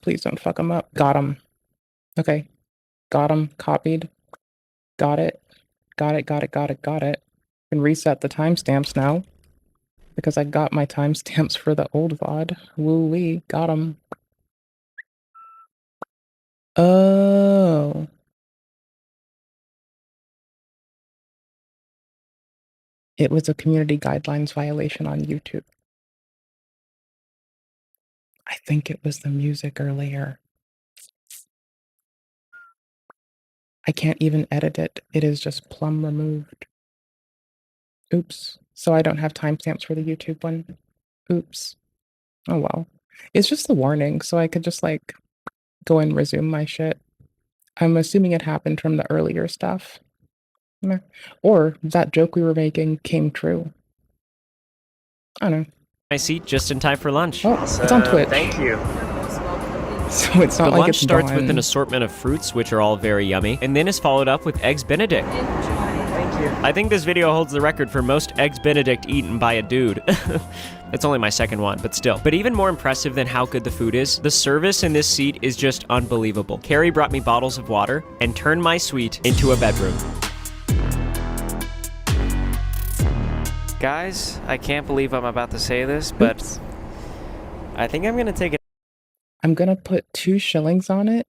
Please don't fuck him up. Got him. Okay. Got him. Copied. Got it. Got it, got it, got it, got it. Can reset the timestamps now. Because I got my timestamps for the old VOD. Woo-wee. Got him. Oh. It was a community guidelines violation on YouTube. I think it was the music earlier. I can't even edit it. It is just plumb removed. Oops. So I don't have timestamps for the YouTube one. Oops. Oh well. It's just the warning, so I could just like go and resume my shit. I'm assuming it happened from the earlier stuff. Meh. Or that joke we were making came true. I don't know. My seat just in time for lunch. Oh, it's on Twitch. Thank you. So it's not The like lunch it's starts with done. an assortment of fruits, which are all very yummy, and then is followed up with Eggs Benedict. Thank you. I think this video holds the record for most Eggs Benedict eaten by a dude. It's only my second one, but still. But even more impressive than how good the food is, the service in this seat is just unbelievable. Carrie brought me bottles of water and turned my suite into a bedroom. Guys, I can't believe I'm about to say this, but Oops. I think I'm gonna take it. I'm gonna put 2 shillings on it.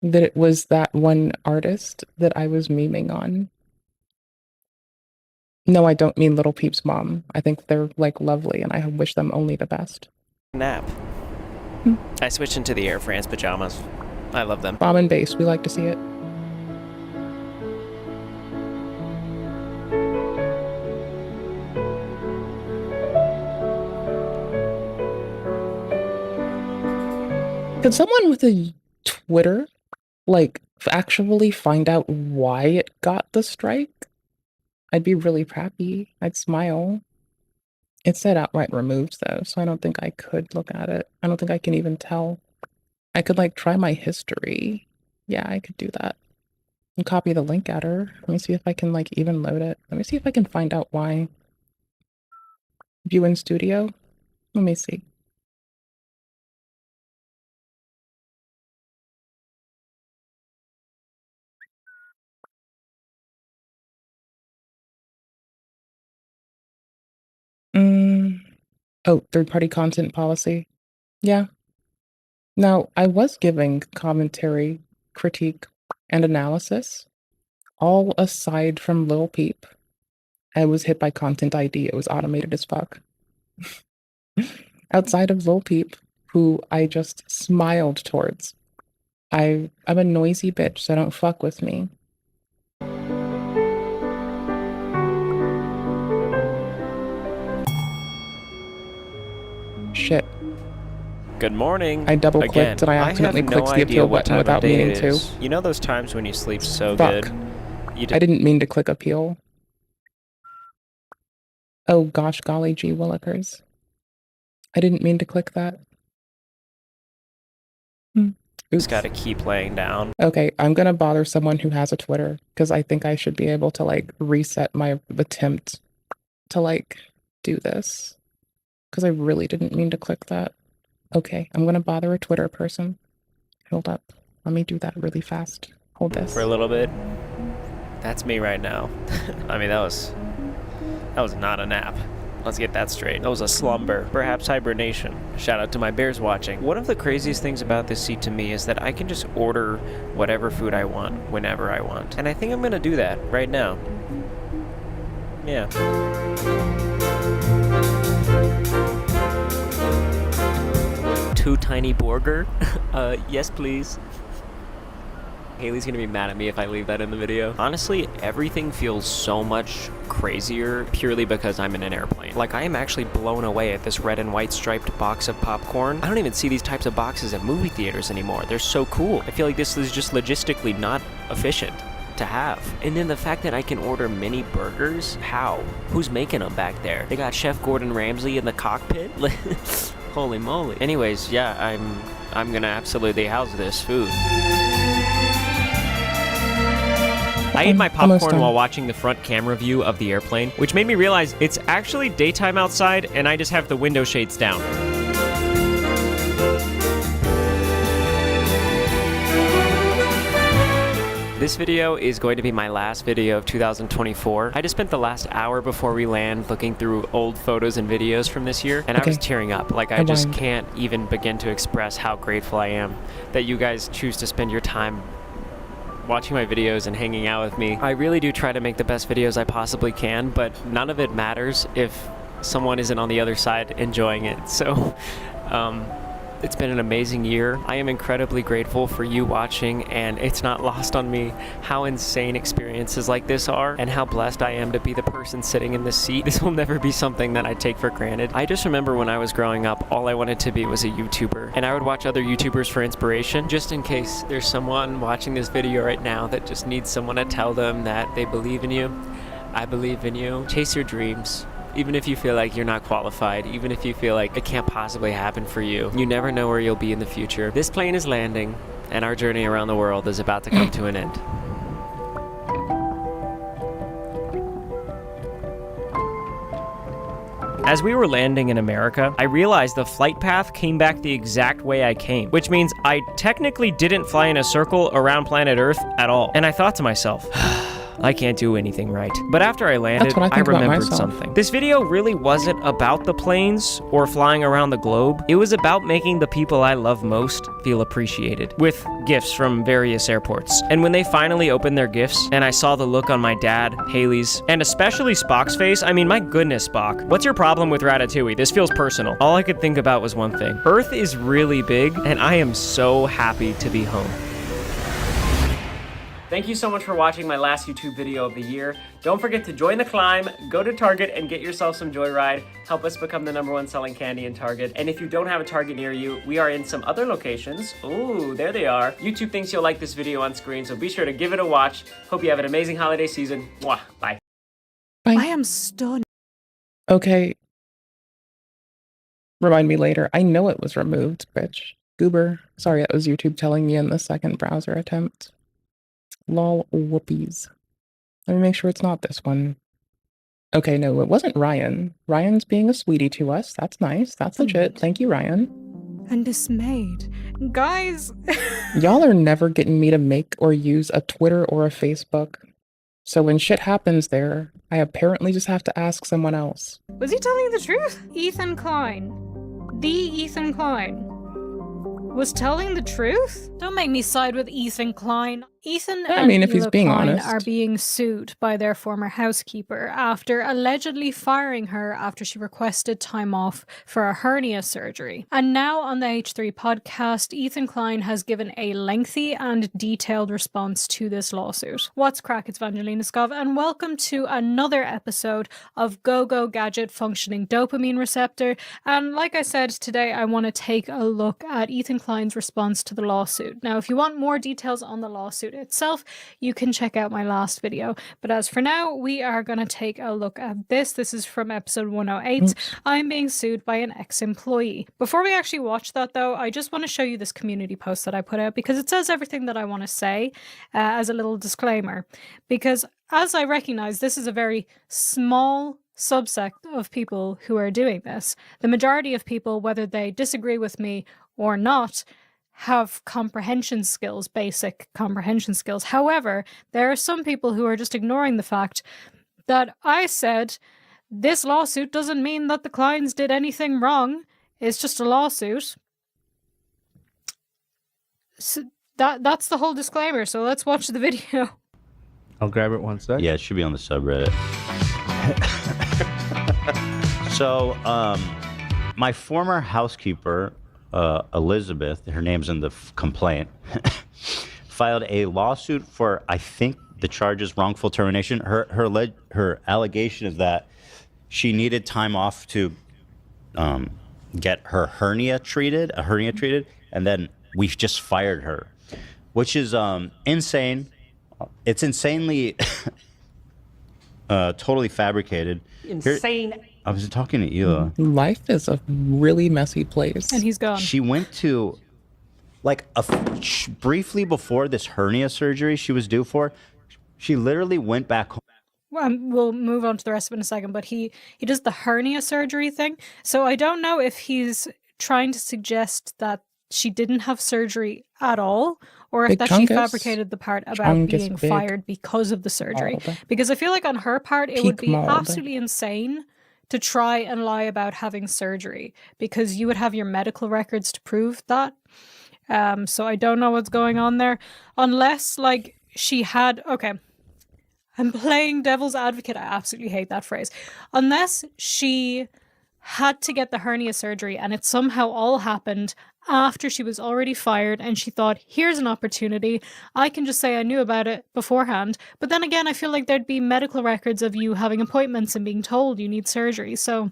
That it was that one artist that I was memeing on. No, I don't mean Little Peep's mom. I think they're like lovely and I wish them only the best. Nap. I switched into the Air France pajamas. I love them. Bomb and bass, we like to see it. Could someone with a Twitter, like, actually find out why it got the strike? I'd be really happy. I'd smile. It said outright removed, though, so I don't think I could look at it. I don't think I can even tell. I could, like, try my history. Yeah, I could do that. And copy the link at her. Let me see if I can, like, even load it. Let me see if I can find out why. View in studio? Let me see. Oh, third-party content policy. Yeah. Now, I was giving commentary, critique, and analysis, all aside from Lil Peep. I was hit by Content ID. It was automated as fuck. Outside of Lil Peep, who I just smiled towards. I'm a noisy bitch, so don't fuck with me. Shit. Good morning. I double-clicked Again, and I accidentally have clicked no the idea appeal what button time without of day meaning it to. is. You know those times when you sleep so Fuck. good? I didn't mean to click appeal. Oh gosh, golly gee willikers. I didn't mean to click that. Oops. Just gotta keep laying down. Okay, I'm gonna bother someone who has a Twitter, because I think I should be able to, like, reset my attempt to, like, do this. Because I really didn't mean to click that. Okay, I'm gonna bother a Twitter person. Hold up. Let me do that really fast. Hold this. For a little bit. That's me right now. I mean, that was not a nap. Let's get that straight. That was a slumber, perhaps hibernation. Shout out to my bears watching. One of the craziest things about this seat to me is that I can just order whatever food I want, whenever I want. And I think I'm gonna do that right now. Yeah. Two tiny burger? Yes please. Haley's gonna be mad at me if I leave that in the video. Honestly, everything feels so much crazier purely because I'm in an airplane. Like, I am actually blown away at this red and white striped box of popcorn. I don't even see these types of boxes at movie theaters anymore. They're so cool. I feel like this is just logistically not efficient to have. And then the fact that I can order mini burgers? How? Who's making them back there? They got Chef Gordon Ramsay in the cockpit? Holy moly. Anyways, yeah, I'm gonna absolutely house this food. I ate my popcorn while watching the front camera view of the airplane, which made me realize it's actually daytime outside and I just have the window shades down. This video is going to be my last video of 2024. I just spent the last hour before we land looking through old photos and videos from this year, and I was tearing up. Like, I just can't even begin to express how grateful I am that you guys choose to spend your time watching my videos and hanging out with me. I really do try to make the best videos I possibly can, but none of it matters if someone isn't on the other side enjoying it. So, it's been an amazing year. I am incredibly grateful for you watching, and it's not lost on me how insane experiences like this are and how blessed I am to be the person sitting in this seat. This will never be something that I take for granted. I just remember when I was growing up, all I wanted to be was a YouTuber, and I would watch other YouTubers for inspiration, just in case there's someone watching this video right now that just needs someone to tell them that they believe in you. I believe in you. Chase your dreams. Even if you feel like you're not qualified, even if you feel like it can't possibly happen for you, you never know where you'll be in the future. This plane is landing, and our journey around the world is about to come to an end. As we were landing in America, I realized the flight path came back the exact way I came, which means I technically didn't fly in a circle around planet Earth at all. And I thought to myself, I can't do anything right. But after I landed, I remembered something. This video really wasn't about the planes or flying around the globe. It was about making the people I love most feel appreciated with gifts from various airports. And when they finally opened their gifts and I saw the look on my dad, Haley's, and especially Spock's face, I mean, my goodness, Spock, what's your problem with Ratatouille? This feels personal. All I could think about was one thing. Earth is really big, and I am so happy to be home. Thank you so much for watching my last YouTube video of the year. Don't forget to join the climb, go to Target and get yourself some Joyride. Help us become the #1 selling candy in Target. And if you don't have a Target near you, we are in some other locations. Ooh, there they are. YouTube thinks you'll like this video on screen, so be sure to give it a watch. Hope you have an amazing holiday season. Mwah, bye. I am stunned. Okay. Remind me later. I know it was removed, bitch. Goober. Sorry, that was YouTube telling me in the second browser attempt. Lol whoopies. Let me make sure it's not this one. Okay, no, it wasn't Ryan. Ryan's being a sweetie to us. That's nice. That's legit. Thank you, Ryan. And dismayed. Guys! Y'all are never getting me to make or use a Twitter or a Facebook. So when shit happens there, I apparently just have to ask someone else. Was he telling the truth? Ethan Klein. The Ethan Klein. Was telling the truth? Don't make me side with Ethan Klein. Ethan and if he's Ela being Klein honest. are being sued by their former housekeeper after allegedly firing her after she requested time off for a hernia surgery. And now on the H3 podcast, Ethan Klein has given a lengthy and detailed response to this lawsuit. What's crack? It's Evangelina Skov, and welcome to another episode of Go-Go Gadget Functioning Dopamine Receptor. And like I said, today I want to take a look at Ethan Klein's response to the lawsuit. Now, if you want more details on the lawsuit itself, you can check out my last video. But as for now, we are going to take a look at this. This is from episode 108. I'm being sued by an ex-employee. Before we actually watch that, though, I just want to show you this community post that I put out because it says everything that I want to say as a little disclaimer. Because as I recognize, this is a very small subset of people who are doing this. The majority of people, whether they disagree with me or not, have comprehension skills, basic comprehension skills. However, there are some people who are just ignoring the fact that I said this lawsuit doesn't mean that the Kleins did anything wrong. It's just a lawsuit. So that's the whole disclaimer. So let's watch the video. I'll grab it one sec. Yeah, it should be on the subreddit. So, my former housekeeper, Elizabeth, her name's in the complaint, filed a lawsuit for, I think the charge is wrongful termination. Her allegation is that she needed time off to get her hernia treated, and then we just fired her, which is insane. It's insanely totally fabribricated. Insane. I was talking to Ela. Life is a really messy place. And he's gone. She went to, like, briefly before this hernia surgery she was due for, she literally went back home. Well, we'll move on to the rest of it in a second, but he does the hernia surgery thing. So I don't know if he's trying to suggest that she didn't have surgery at all, or if Big that she chungus. fabricated the part about Chungus being big. fired because of the surgery. Mold. Because I feel like on her part, it would Peak be mold. absolutely insane to try and lie about having surgery, because you would have your medical records to prove that. So I don't know what's going on there, unless like she had, okay, I'm playing devil's advocate. I absolutely hate that phrase. Unless she had to get the hernia surgery and it somehow all happened after she was already fired and she thought, here's an opportunity. I can just say I knew about it beforehand. But then again, I feel like there'd be medical records of you having appointments and being told you need surgery. So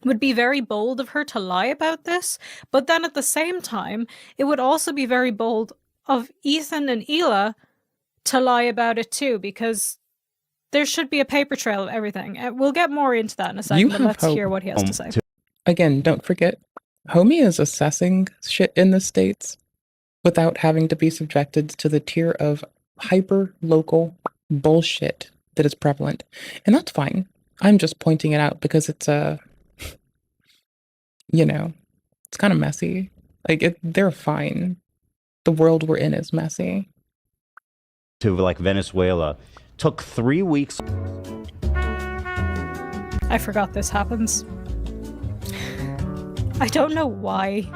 it would be very bold of her to lie about this. But then at the same time, it would also be very bold of Ethan and Hila to lie about it too, because there should be a paper trail of everything. We'll get more into that in a second, but have let's hear hope. what he has to say. Again, don't forget, Homie is assessing shit in the States without having to be subjected to the tier of hyper-local bullshit that is prevalent. And that's fine. I'm just pointing it out because it's it's kind of messy. Like, they're fine. The world we're in is messy. To like Venezuela. Took 3 weeks. I forgot this happens. I don't know why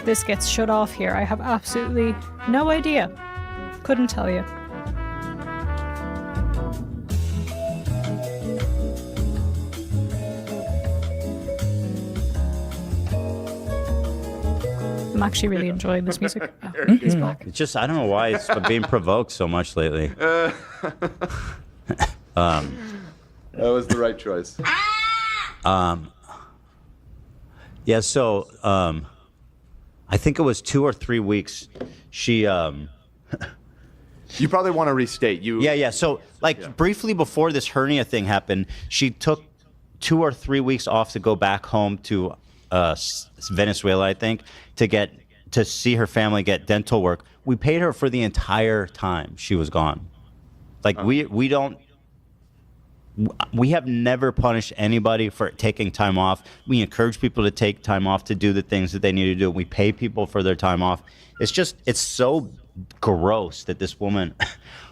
this gets shut off here. I have absolutely no idea. Couldn't tell you. I'm actually really enjoying this music. Oh, he's back. It's just, I don't know why it's being provoked so much lately. That was the right choice. Yeah, so I think it was 2 or 3 weeks. She You probably want to restate. Yeah. So briefly before this hernia thing happened, she took 2 or 3 weeks off to go back home to Venezuela, I think, to see her family get dental work. We paid her for the entire time she was gone. Like we have never punished anybody for taking time off. We encourage people to take time off to do the things that they need to do. We pay people for their time off. It's so gross that this woman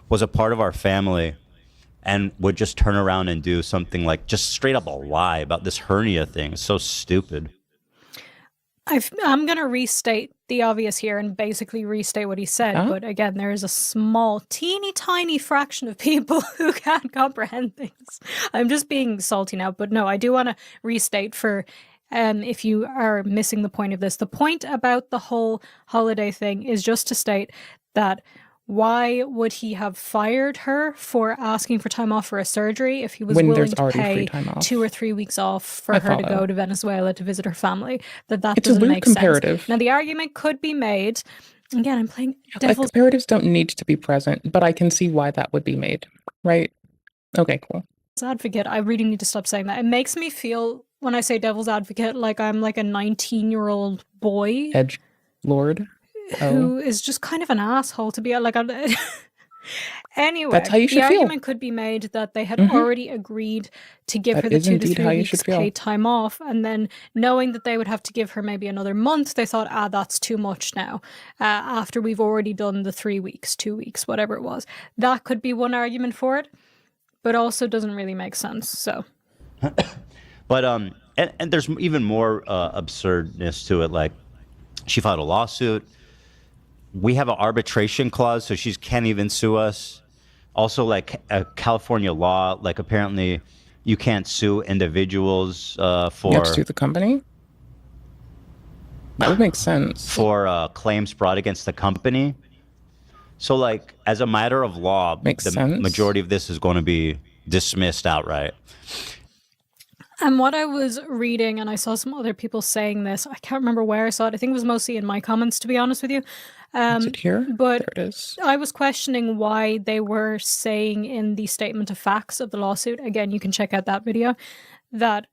was a part of our family and would just turn around and do something like just straight up a lie about this hernia thing. It's so stupid. I'm going to restate the obvious here and basically restate what he said. Huh? But again, there is a small, teeny tiny fraction of people who can't comprehend things. I'm just being salty now. But no, I do want to restate for if you are missing the point of this. The point about the whole holiday thing is just to state that why would he have fired her for asking for time off for a surgery if he was When willing there's to already free pay time off. 2 or 3 weeks off for I her to follow. go to Venezuela to visit her family? That It's a doesn't weird make sense. comparative. Now the argument could be made. Again, I'm playing Like, devil's comparatives don't need to be present, but I can see why that would be made, right? Okay, cool. advocate. I really need to stop saying that. It makes me feel, when I say devil's advocate, like I'm like a 19-year-old boy Edge Lord. who is just kind of an asshole to be like. Anyway, That's how you should the feel. argument could be made that they had Mhm. already agreed to give That her the is 2 to indeed 3 how you weeks should feel. paid time off, and then knowing that they would have to give her maybe another month, they thought, that's too much now. After we've already done the 3 weeks, 2 weeks, whatever it was, that could be one argument for it, but also doesn't really make sense. So, But and there's even more absurdness to it. Like, she filed a lawsuit. We have an arbitration clause, so she can't even sue us. Also, like a California law, like apparently you can't sue individuals for You have to sue the company? That would make sense. for claims brought against the company. So, like, as a matter of law, Makes the sense. majority of this is going to be dismissed outright. and what I was reading, and I saw some other people saying this, I can't remember where I saw it. I think it was mostly in my comments, to be honest with you. Is it here? But There it is. I was questioning why they were saying in the statement of facts of the lawsuit, again, you can check out that video, that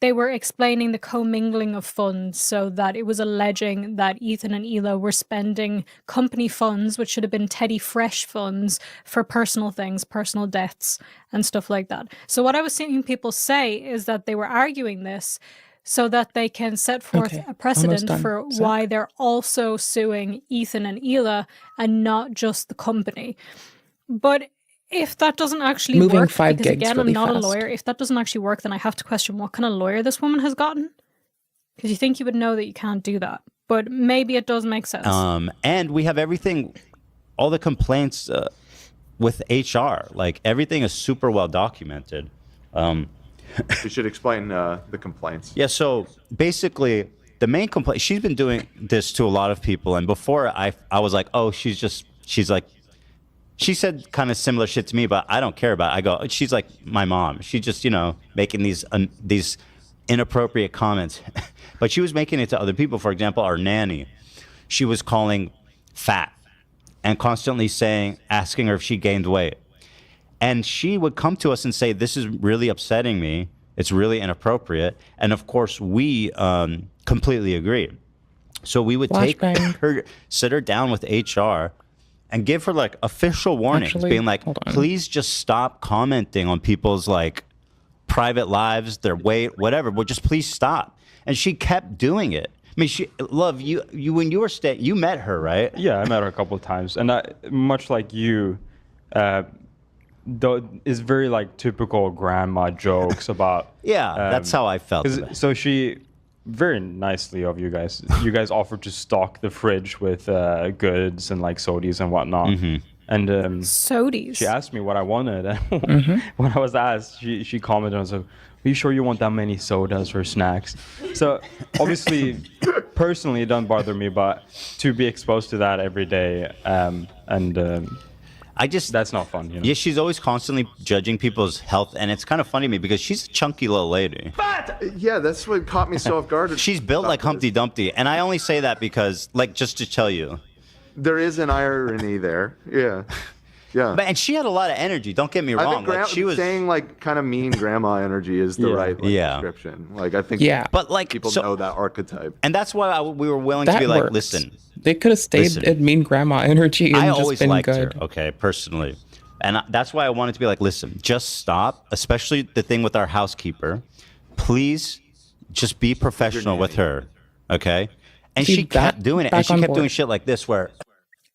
they were explaining the commingling of funds, so that it was alleging that Ethan and Hila were spending company funds, which should have been Teddy Fresh funds, for personal things, personal debts, and stuff like that. So what I was seeing people say is that they were arguing this so that they can set forth Okay, a precedent done. for Sec. why they're also suing Ethan and Hila and not just the company. But if that doesn't actually Moving work, 5 because gigs again, really I'm not fast. a lawyer, if that doesn't actually work, then I have to question what kind of lawyer this woman has gotten. Because you think you would know that you can't do that. But maybe it does make sense. And we have everything, all the complaints with HR. Like, everything is super well documented. We should explain the complaints. Yeah, so basically, the main complaint, she's been doing this to a lot of people. And before, I was like, oh, she's like, she said kind of similar shit to me, but I don't care about it. I go, she's like my mom. She's just, making these inappropriate comments. But she was making it to other people. For example, our nanny, she was calling fat and constantly asking her if she gained weight. And she would come to us and say, this is really upsetting me. It's really inappropriate. And of course, we completely agree. So we would take Flashbang. her, sit her down with HR and give her like official warnings, Actually, being like, hold on. please just stop commenting on people's like private lives, their weight, whatever, but just please stop. And she kept doing it. I mean, Love, you when you were you met her, right? Yeah, I met her a couple of times, and much like you, though, is very like typical grandma jokes about. Yeah, that's how I felt. So she, very nicely of you guys offered to stock the fridge with goods and like sodies and whatnot. Mm-hmm. And Sodies. she asked me what I wanted. And when I was asked, she commented, I was like, are you sure you want that many sodas or snacks? So obviously, personally, it doesn't bother me, but to be exposed to that every day, that's not fun. Yeah, she's always constantly judging people's health, and it's kind of funny to me because she's a chunky little lady. Yeah, that's what caught me so off guard. She's built like Humpty Dumpty, and I only say that because, like, just to tell you. There is an irony there. Yeah. Yeah. And she had a lot of energy. Don't get me I wrong. think Like, she was saying like kind of mean grandma energy is the right description. Like, I think but like people know that archetype. And that's why we were willing to That be like, works. listen. They could have stayed Listen. at mean grandma energy and I just always been liked good. her, okay, personally. And that's why I wanted to be like, listen, just stop, especially the thing with our housekeeper. Please just be professional with her, okay? And See, she kept that- doing it. And back she on kept board. doing shit like this where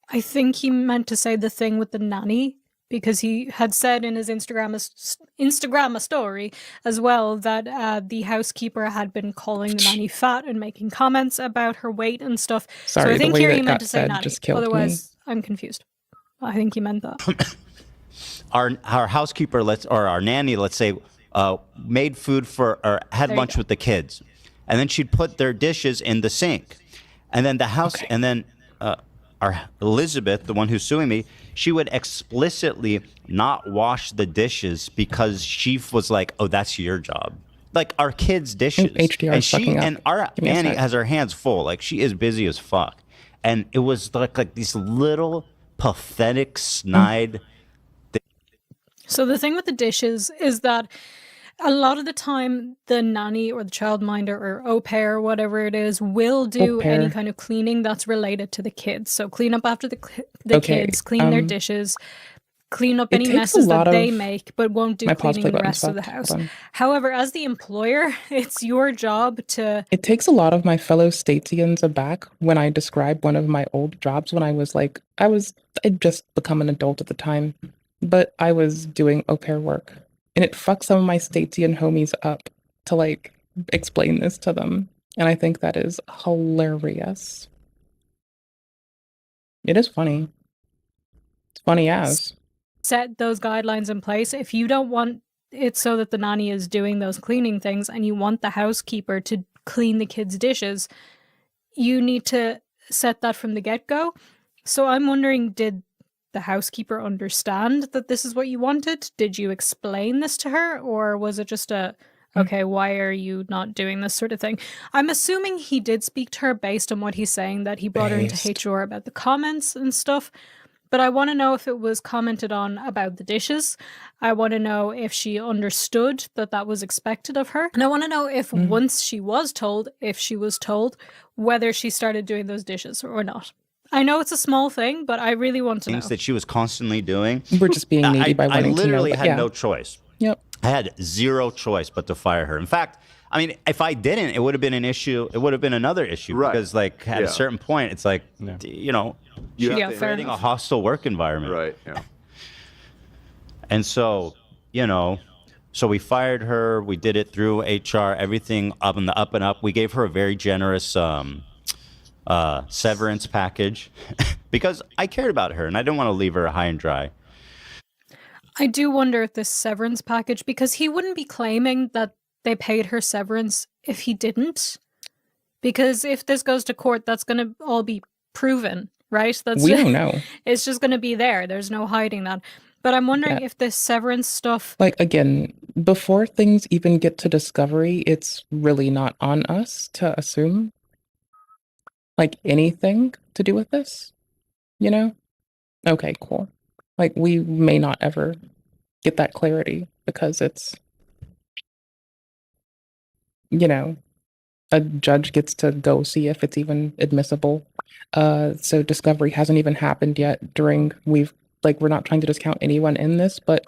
I think he meant to say the thing with the nanny, because he had said in his Instagram story as well that the housekeeper had been calling the nanny fat and making comments about her weight and stuff. So Sorry, I think the way here that he meant got to say said nanny. just killed me. Otherwise, I'm confused. I think he meant that. our housekeeper, or our nanny, let's say, made food or had There you lunch go. with the kids. And then she'd put their dishes in the sink. And then our Elizabeth, the one who's suing me, she would explicitly not wash the dishes because she was like, oh, that's your job. Like, our kids' dishes. HDR and is fucking up. and our Give me a nanny sec. has her hands full. Like, she is busy as fuck. And it was like these little pathetic, snide. So the thing with the dishes is that a lot of the time the nanny or the childminder or au pair or whatever it is will do Au pair. any kind of cleaning that's related to the kids. So clean up after the Okay, kids, clean their dishes, clean up it any takes a messes that lot they of- make, but won't do My pause cleaning play the button rest of the stopped. house. Hold on. However, as the employer, it's your job to It takes a lot of my fellow Statesians aback when I describe one of my old jobs when I'd just become an adult at the time, but I was doing au pair work. And it fucks some of my Statesian homies up to like explain this to them. And I think that is hilarious. It is funny. It's funny as. set those guidelines in place. If you don't want it so that the nanny is doing those cleaning things and you want the housekeeper to clean the kids' dishes, you need to set that from the get-go. So I'm wondering, did the housekeeper understand that this is what you wanted? Did you explain this to her? Or was it just okay, why are you not doing this sort of thing? I'm assuming he did speak to her based on what he's saying, that he brought her into HR about the comments and stuff. But I want to know if it was commented on about the dishes. I want to know if she understood that that was expected of her. And I want to know if once she was told, whether she started doing those dishes or not. I know it's a small thing, but I really want to know. Things that she was constantly doing. We're just being needy by I wanting to know. literally but had yeah. no choice. Yep. I had zero choice but to fire her. In fact, I mean, if I didn't, it would have been an issue. It would have been another issue Right. because, like, at a certain point, it's like, you know, You have Yeah, to- fair creating a enough. hostile work environment. Right. Yeah. And so, you know, so we fired her. We did it through HR, everything up and up. We gave her a very generous severance package because I cared about her and I didn't want to leave her high and dry. I do wonder if this severance package, because he wouldn't be claiming that they paid her severance if he didn't. Because if this goes to court, that's going to all be proven, right? We don't know. It's just going to be there. There's no hiding that. But I'm wondering if this severance stuff... Like, again, before things even get to discovery, it's really not on us to assume, like, anything to do with this, you know? Okay, cool. Like, we may not ever get that clarity because it's, you know, a judge gets to go see if it's even admissible. So discovery hasn't even happened yet we're not trying to discount anyone in this, but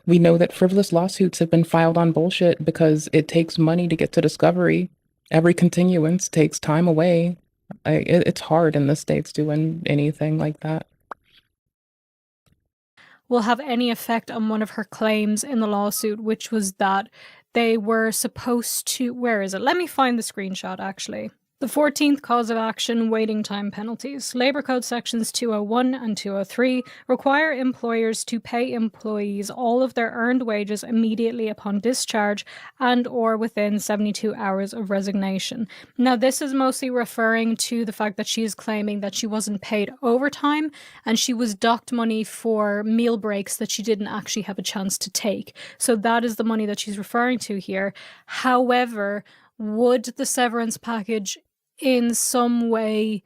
we know that frivolous lawsuits have been filed on bullshit because it takes money to get to discovery. Every continuance takes time away. It's hard in the States doing anything like that. Will have any effect on one of her claims in the lawsuit, which was that they were supposed to... Where is it? Let me find the screenshot, actually. The 14th cause of action, waiting time penalties. Labour Code sections 201 and 203 require employers to pay employees all of their earned wages immediately upon discharge and or within 72 hours of resignation. Now, this is mostly referring to the fact that she is claiming that she wasn't paid overtime and she was docked money for meal breaks that she didn't actually have a chance to take. So that is the money that she's referring to here. However, would the severance package in some way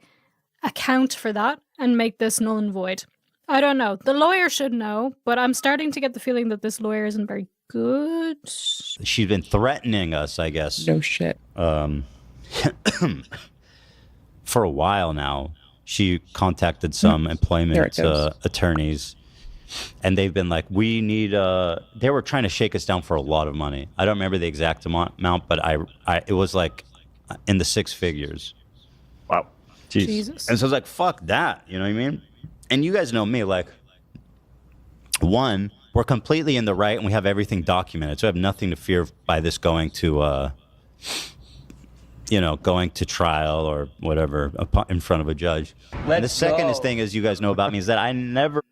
account for that and make this null and void? I don't know. The lawyer should know, but I'm starting to get the feeling that this lawyer isn't very good. She's been threatening us, I guess. No shit. For a while now. She contacted some employment attorneys, and they've been like, we need they were trying to shake us down for a lot of money. I don't remember the exact amount, but it was like in the six figures. Wow. Jeez. Jesus. And so I was like, fuck that, you know what I mean? And you guys know me, like, one, we're completely in the right and we have everything documented, so I have nothing to fear by this going to going to trial or whatever in front of a judge. And the second thing is, you guys know about me, is that I never...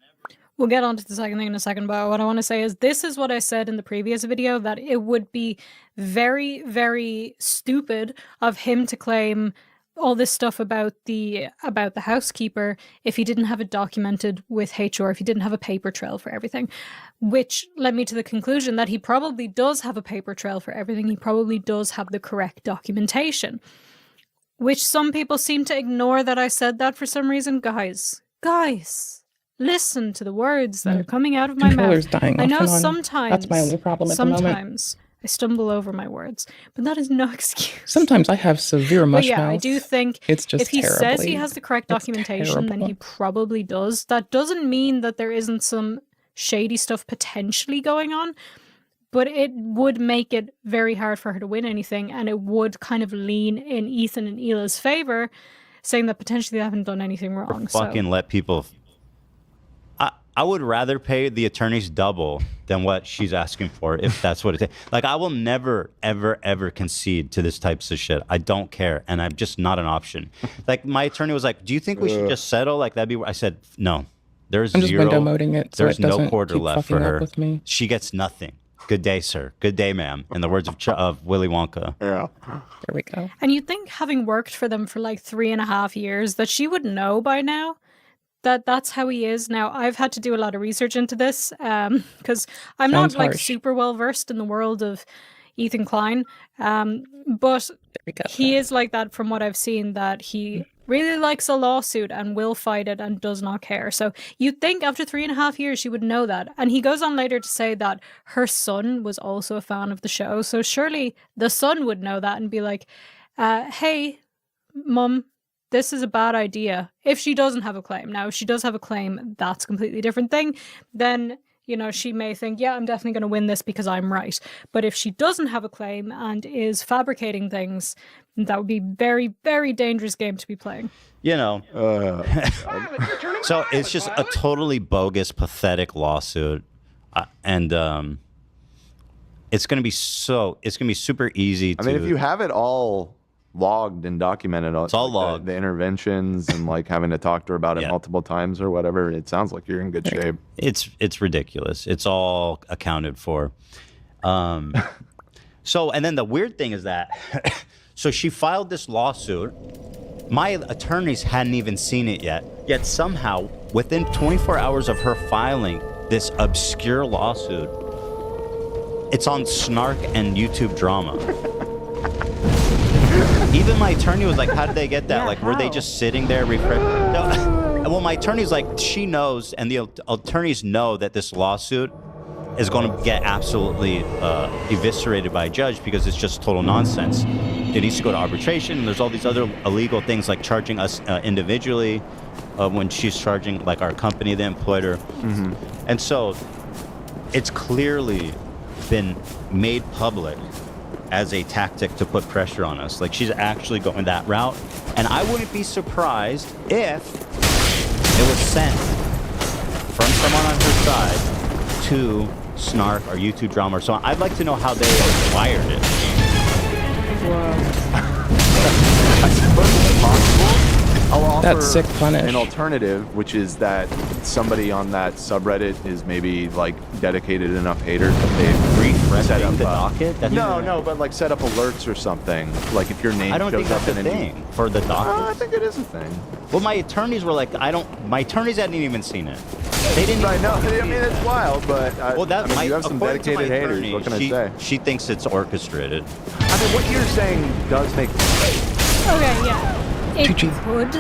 We'll get on to the second thing in a second, but what I want to say is this is what I said in the previous video, that it would be very, very stupid of him to claim all this stuff about the housekeeper if he didn't have it documented with HR, if he didn't have a paper trail for everything, which led me to the conclusion that he probably does have a paper trail for everything. He probably does have the correct documentation, which some people seem to ignore that I said that for some reason. Guys, listen to the words that are coming out of my mouth. Dying I know off and on. sometimes... That's my only problem at the moment. Sometimes I stumble over my words, but that is no excuse. Sometimes I have severe mush But yeah, mouth. I do think It's just if he says he terribly- has the correct it's documentation, then he terrible. probably does. That doesn't mean that there isn't some shady stuff potentially going on, but it would make it very hard for her to win anything, and it would kind of lean in Ethan and Hila's favor, saying that potentially they haven't done anything wrong. fucking let people... I would rather pay the attorneys double than what she's asking for, if that's what it takes. Like, I will never, ever, ever concede to this types of shit. I don't care, and I'm just not an option. Like, my attorney was like, do you think we should just settle? Like, that'd be... I said, no. There's I'm just zero... window moding it so There's it doesn't no quarter keep left for fucking up her. with me. She gets nothing. Good day, sir. Good day, ma'am. In the words of Willy Wonka. Yeah. There we go. And you'd think, having worked for them for like 3.5 years, that she would know by now that that's how he is. Now, I've had to do a lot of research into this because I'm Sounds not like harsh. super well versed in the world of Ethan Klein, but There we go. he is like that from what I've seen, that he really likes a lawsuit and will fight it and does not care. So you'd think after 3.5 years she would know that. And he goes on later to say that her son was also a fan of the show. So surely the son would know that and be like, hey, mum, this is a bad idea. If she doesn't have a claim. Now, if she does have a claim, that's a completely different thing. Then you know, she may think, yeah, I'm definitely going to win this because I'm right. But if she doesn't have a claim and is fabricating things, that would be very, very dangerous game to be playing. You know, so it's just a totally bogus, pathetic lawsuit, and it's gonna be super easy. I mean, if you have it all logged and documented, it's all logged. The interventions and like having to talk to her about it multiple times or whatever, it sounds like you're in good shape. It's ridiculous. It's all accounted for. So, and then the weird thing is that, so she filed this lawsuit. My attorneys hadn't even seen it yet. Yet somehow, within 24 hours of her filing this obscure lawsuit, it's on Snark and YouTube Drama. Even my attorney was like, how did they get that? Yeah, like, were they just sitting there No. Well, my attorney's like, she knows, and the attorneys know that this lawsuit is going to get absolutely eviscerated by a judge because it's just total nonsense. It needs to go to arbitration, and there's all these other illegal things like charging us individually when she's charging like our company that employed her. Mm-hmm. And so it's clearly been made public as a tactic to put pressure on us. Like, she's actually going that route. And I wouldn't be surprised if it was sent from someone on her side to Snark or YouTube Drama. So I'd like to know how they acquired it. I suppose it's possible. I'll offer That's sick punish. an alternative, which is that somebody on that subreddit is maybe like dedicated enough haters that they've set up the docket? No, but like set up alerts or something. Like if your name I don't shows think up that's a in thing for the docket. I think it is a thing. Well, my attorneys were like, my attorneys hadn't even seen it. They didn't. Right, even no, I mean it's wild, but Well, that, I mean, you have some according to my dedicated haters. attorney, What can I say? She thinks it's orchestrated. I mean, what you're saying does make sense. Okay, yeah. It GG. could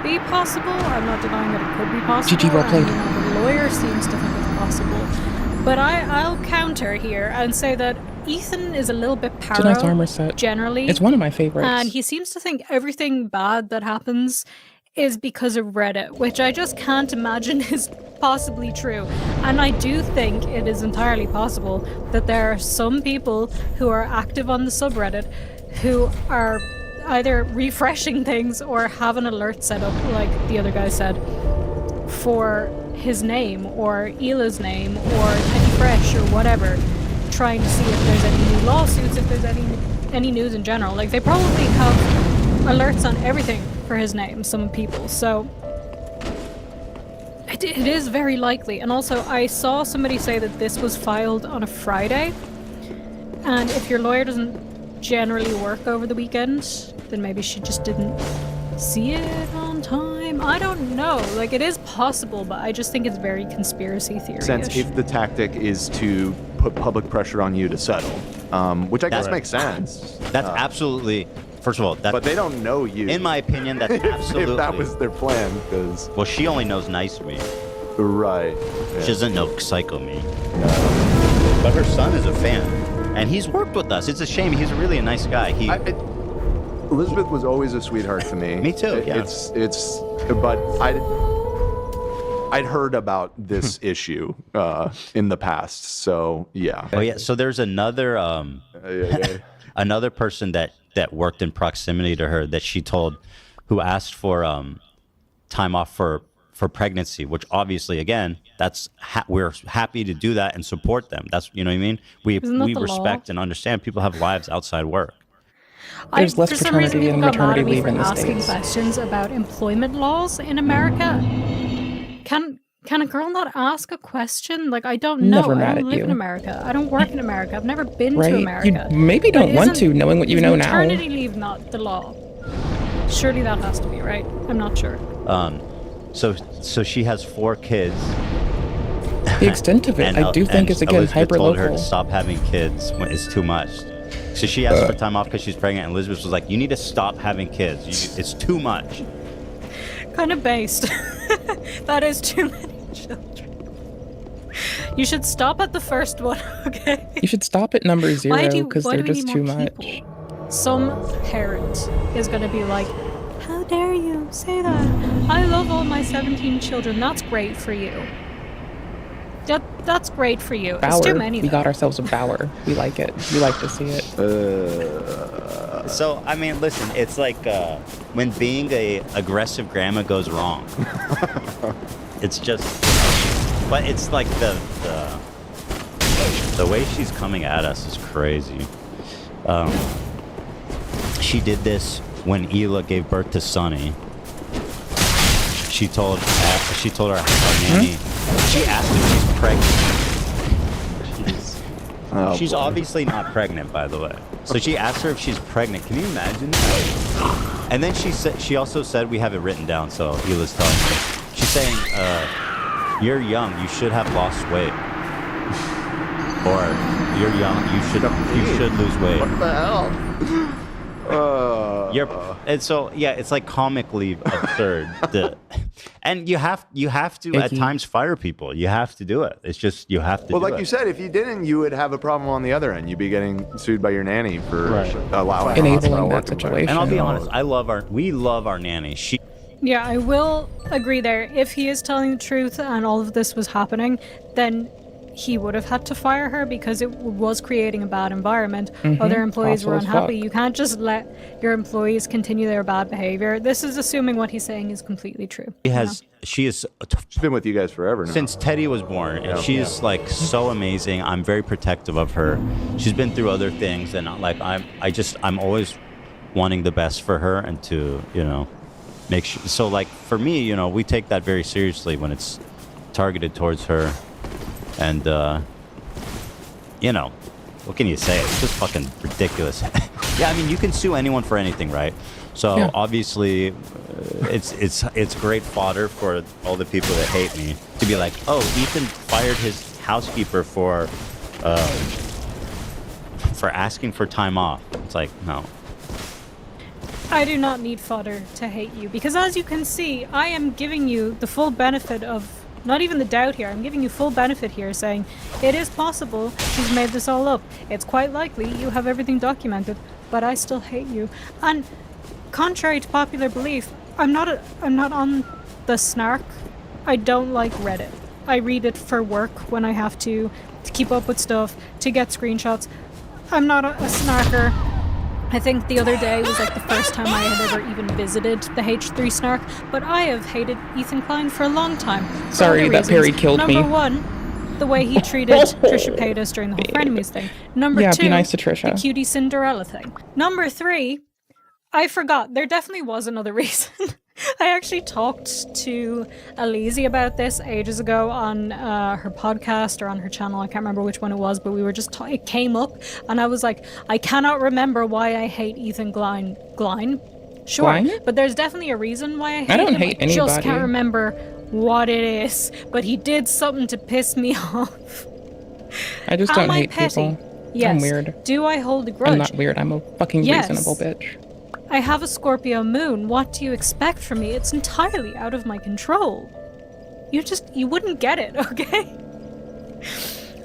be possible. I'm not denying that it could be possible. GG, well played. And, you know, the lawyer seems to think it's possible. But I'll counter here and say that Ethan is a little bit It's a nice paranoid armor set. generally. It's one of my favorites. And he seems to think everything bad that happens is because of Reddit, which I just can't imagine is possibly true. And I do think it is entirely possible that there are some people who are active on the subreddit who are either refreshing things or have an alert set up, like the other guy said, for his name or Ila's name or Petty Fresh or whatever, trying to see if there's any new lawsuits, if there's any news in general. Like, they probably have alerts on everything for his name, some people. So it is very likely. And also, I saw somebody say that this was filed on a Friday, and if your lawyer doesn't generally work over the weekend, then maybe she just didn't see it on time. I don't know. Like, it is possible, but I just think it's very conspiracy theory-ish. Since if the tactic is to put public pressure on you to settle, which I guess makes sense. That's absolutely. First of all, but they don't know you. In my opinion, that's absolutely. If that was their plan, because. Well, she only knows nice me. Right. Yeah. She doesn't know psycho me. But her son is a fan, and he's worked with us. It's a shame. He's really a nice guy. Elizabeth was always a sweetheart to me. Me too. Yeah. But I'd heard about this issue in the past, so yeah. Oh yeah. So there's another another person that worked in proximity to her that she told, who asked for time off for pregnancy, which obviously, again, that's we're happy to do that and support them. That's, you know what I mean? We respect and understand people have lives outside work. There's less paternity and maternity leave in the asking States. questions about employment laws in America. Can a girl not ask a question? Like, I don't know. Never I mad don't at live you. in America. I don't work in America. I've never been Right. to America. You maybe don't But want to, isn't- knowing what you is know now. maternity leave not the law? Surely that has to be, right? I'm not sure. So she has 4 kids. The extent of it, I do think, is again Elizabeth told her to hyper-local. stop having kids when it's too much. So she asked for time off because she's pregnant, and Elizabeth was like, "You need to stop having kids. It's too much." Kind of based. That is too many children. You should stop at the first one, okay? You should stop at number 0 because why they're do we just need too more much. people? Some parent is going to be like, how dare you say that? I love all my 17 children. That's great for you. That's great for you. It's too Bower. many. We though. got ourselves a Bower. We like it. We like to see it. So I mean, listen, it's like when being a aggressive grandma goes wrong. It's just, but it's like the way she's coming at us is crazy. She did this when Hila gave birth to Sonny. She told our nanny. She asked if she's pregnant. Oh, She's boy. obviously not pregnant, by the way. So she asked her if she's pregnant. Can you imagine that? And then she also said, we have it written down, so Hila's telling me. She's saying, you're young, you should have lost weight. Or you're young, you should lose weight. What the hell? And so yeah, it's like comically absurd. And you have to at Icky. times fire people. You have to do it. It's just you have to. Well, do like it. you said, if you didn't, you would have a problem on the other end. You'd be getting sued by your nanny for Right. allowing Enabling hostile that work situation. And I'll be Oh. honest, we love our nanny. She Yeah, I will agree there. If he is telling the truth and all of this was happening, then he would have had to fire her because it was creating a bad environment. Other employees Awful were as unhappy. fuck. You can't just let your employees continue their bad behavior. This is assuming what he's saying is completely true. she is She's been with you guys forever now. since Teddy was born, and she's like so amazing. I'm very protective of her. She's been through other things, and like I'm always wanting the best for her and to make sure. So like for me, we take that very seriously when it's targeted towards her. And, what can you say? It's just fucking ridiculous. Yeah, I mean, you can sue anyone for anything, right? So Yeah. obviously, it's great fodder for all the people that hate me to be like, oh, Ethan fired his housekeeper for asking for time off. It's like, no. I do not need fodder to hate you because, as you can see, I am giving you the full benefit of not even the doubt here. I'm giving you full benefit here, saying it is possible she's made this all up. It's quite likely you have everything documented, but I still hate you. And contrary to popular belief, I'm not on the snark. I don't like Reddit. I read it for work when I have to keep up with stuff, to get screenshots. I'm not a snarker. I think the other day was like the first time I had ever even visited the H3 Snark, but I have hated Ethan Klein for a long time. for Sorry, other that reasons. Perry killed me. Number one, the way he treated Trisha Paytas during the whole frenemies thing. Number Yeah, two, be nice to Trisha. the cutie Cinderella thing. Number three, I forgot. There definitely was another reason. I actually talked to Alizé about this ages ago on her podcast or on her channel. I can't remember which one it was, but we were just it came up, and I was like, I cannot remember why I hate Ethan Klein. Sure, Klein? but there's definitely a reason why I hate I don't him. hate I just anybody. can't remember what it is. But he did something to piss me off. I just Am don't I hate petty? people. Yes. I'm weird. Do I hold a grudge? I'm not weird. I'm a fucking Yes. reasonable bitch. I have a Scorpio moon. What do you expect from me? It's entirely out of my control. You wouldn't get it, okay?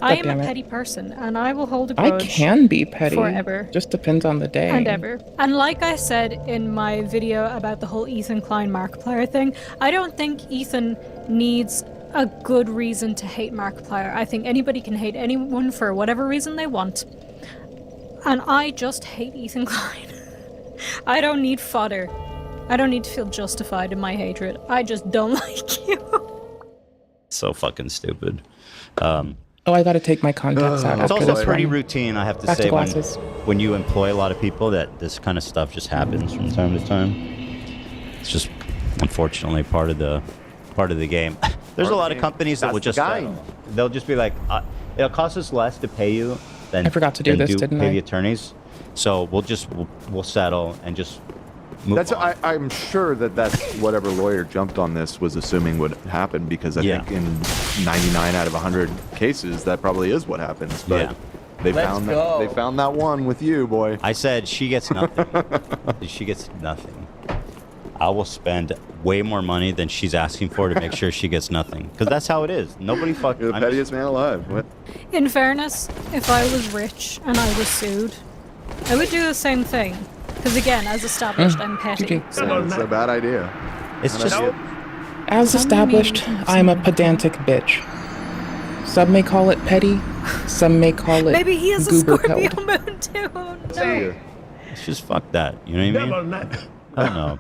I am a damn it. petty person, and I will hold a I grudge can be petty. forever. Just depends on the day. and ever. And like I said in my video about the whole Ethan Klein Markiplier thing, I don't think Ethan needs a good reason to hate Markiplier. I think anybody can hate anyone for whatever reason they want. And I just hate Ethan Klein. I don't need fodder. I don't need to feel justified in my hatred. I just don't like you. So fucking stupid. Oh, I gotta take my contacts out. It's after also this pretty one. routine, I have to Back to say, glasses. when you employ a lot of people, that this kind of stuff just happens from time to time. It's just unfortunately part of the game. There's a lot of companies that will That's just the game. they'll just be like, it'll cost us less to pay you than I forgot to do than this, didn't pay I? the attorneys. So we'll settle and just move That's on. I'm sure that's whatever lawyer jumped on this was assuming would happen, because I Yeah. think in 99 out of 100 cases that probably is what happens. But Yeah. they Let's found go. that found that one with you, boy. I said she gets nothing. She gets nothing. I will spend way more money than she's asking for to make sure she gets nothing. Because that's how it is. Nobody fucking. You're the pettiest man alive. What? In fairness, if I was rich and I was sued, I would do the same thing. Because again, as established, I'm petty. GG. So It's a bad idea. It's just. As established, I'm a pedantic bitch. Some may call it petty. Some may call it Maybe he is a goober Scorpio pilled. moon too. Oh, no. It's just fuck that. You know what I mean? I don't know.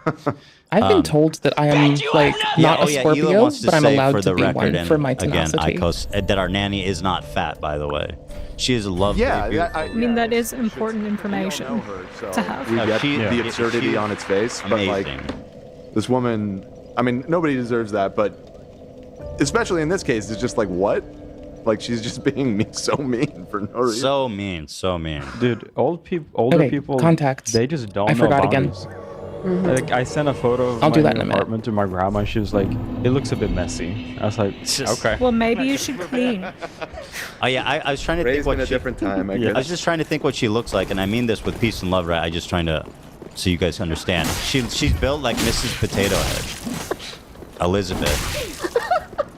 I've been told that I am like not a Ela Scorpio, wants to but I'm say allowed for to the be record one for my again, tenacity. Icos, that our nanny is not fat, by the way. She is lovely. Yeah, beautiful. I mean, that is important information know her, so to have. we No, get she- the yeah. absurdity She's on its face, but like Amazing. this woman, I mean, nobody deserves that, but especially in this case, it's just like what? Like she's just being so mean for no reason. So mean, so mean. Dude, older Okay, people, contacts. they just don't I know forgot again. boundaries. Like, I sent a photo of I'll my do that new in a minute. apartment to my grandma. And she was like, "It looks a bit messy." I was like, Just- "Okay." Well, maybe you should clean. Oh yeah, I was trying to think Raised what in a she, different time, I Yeah. I was guess. just trying to think what she looks like, and I mean this with peace and love, right? I just trying to, so you guys understand. She's built like Mrs. Potato Head, Elizabeth.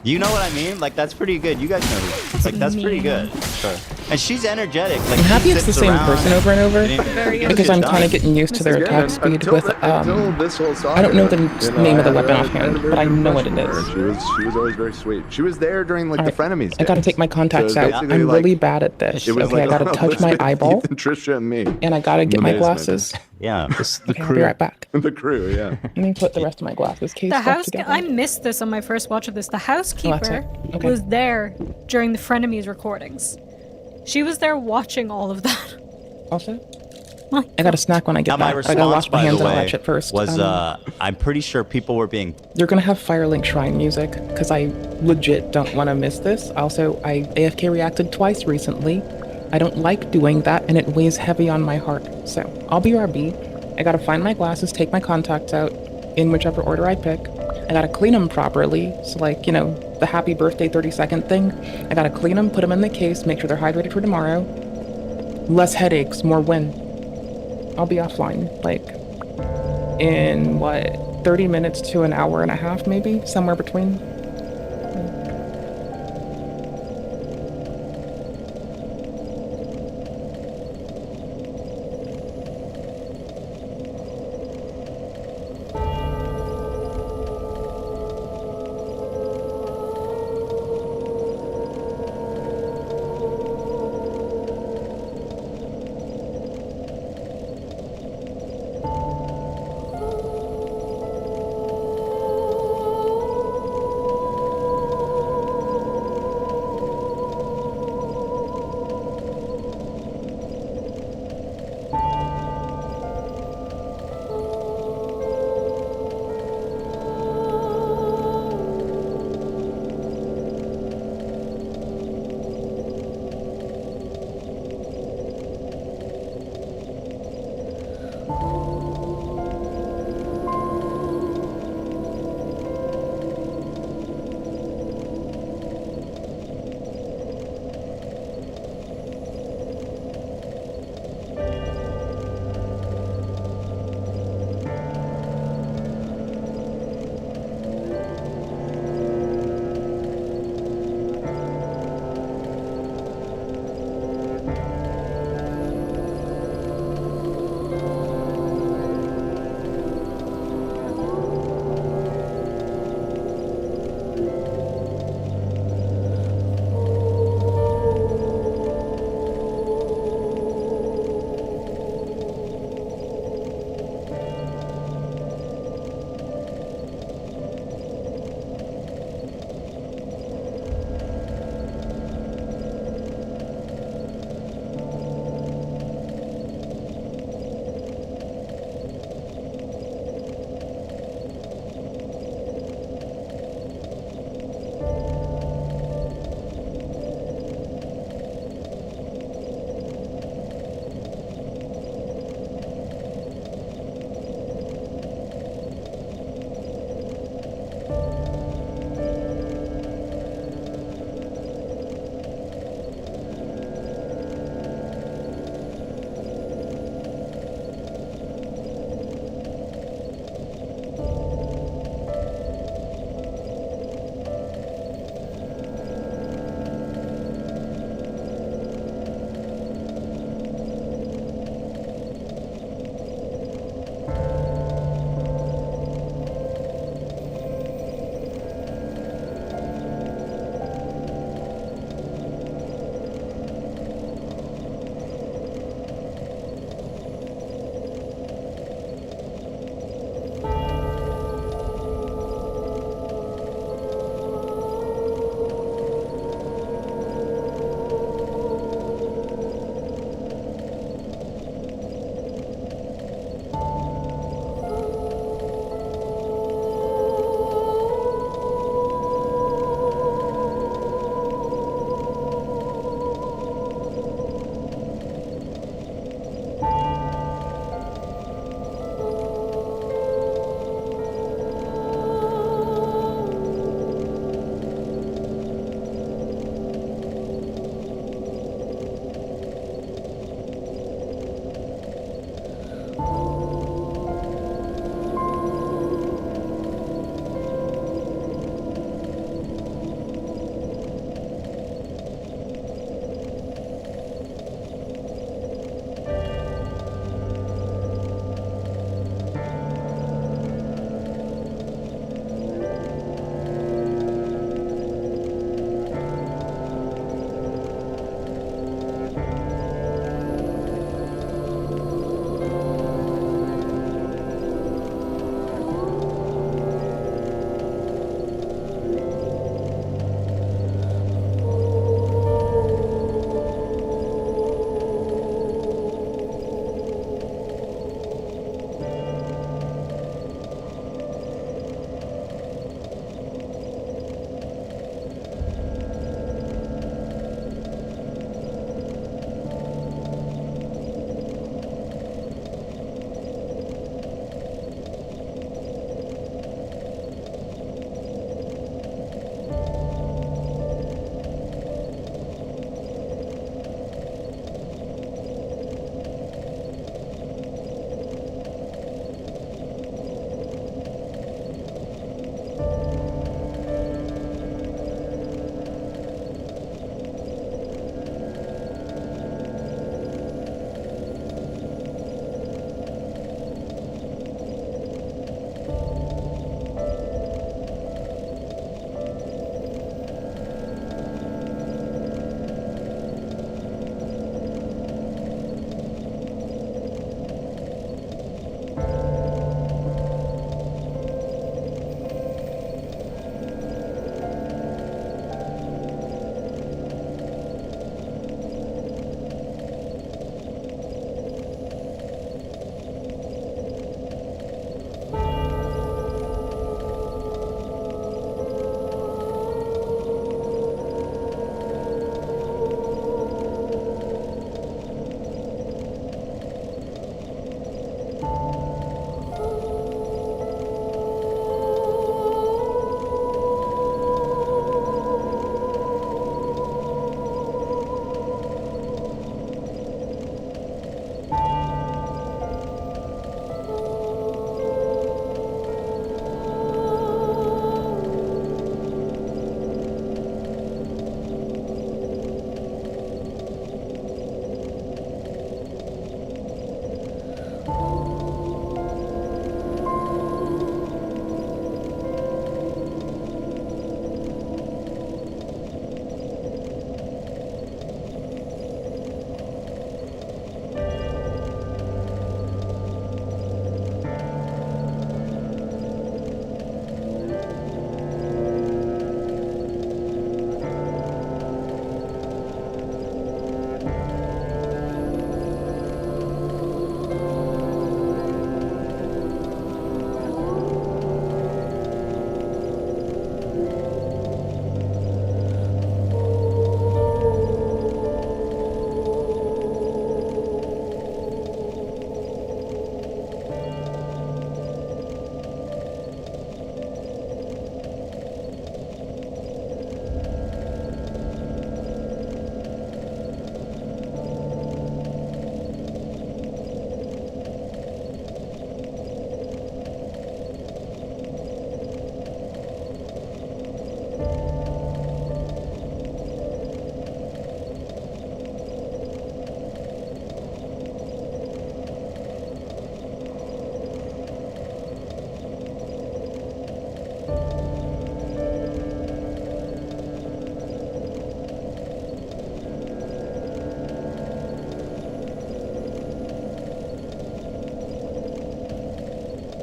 You know what I mean? Like that's pretty good. You guys know, like that's pretty good. Sure. And she's energetic. Like I'm she happy it's the sits same around person over and over and- Very Gets because shit I'm done. kind of getting used to their Yeah, attack speed until with until this whole saga, I don't know the you know, name of the I weapon had a offhand, very but I good know what it impression of her. is. She was always very sweet. She was there during like the frenemies. I gotta days. take my contacts So out. basically, I'm like, really bad at this. It was Okay, I like gotta touch my Elizabeth, eyeball, Ethan, Trisha, and me. and I gotta get my Amazement. glasses. Yeah. Okay, I'll be right back. The crew, yeah. Let me put the rest of my glasses case The back house. together. I missed this on my first watch of this. The housekeeper it. Okay. was there during the frenemies recordings. She was there watching all of that. Also, My I got a snack when I get Now, my back. I gotta response, wash my by hands the and all way, that shit first. was I'm pretty sure people were being You're gonna have Firelink Shrine music because I legit don't want to miss this. Also, I AFK reacted twice recently. I don't like doing that, and it weighs heavy on my heart. So I'll be RB. I gotta find my glasses, take my contacts out in whichever order I pick. I gotta clean them properly. So like, you know, the happy birthday 30-second thing. I gotta clean them, put them in the case, make sure they're hydrated for tomorrow. Less headaches, more win. I'll be offline, like, in what, 30 minutes to an hour and a half, maybe? Somewhere between.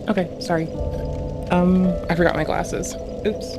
Okay, sorry. I forgot my glasses. Oops.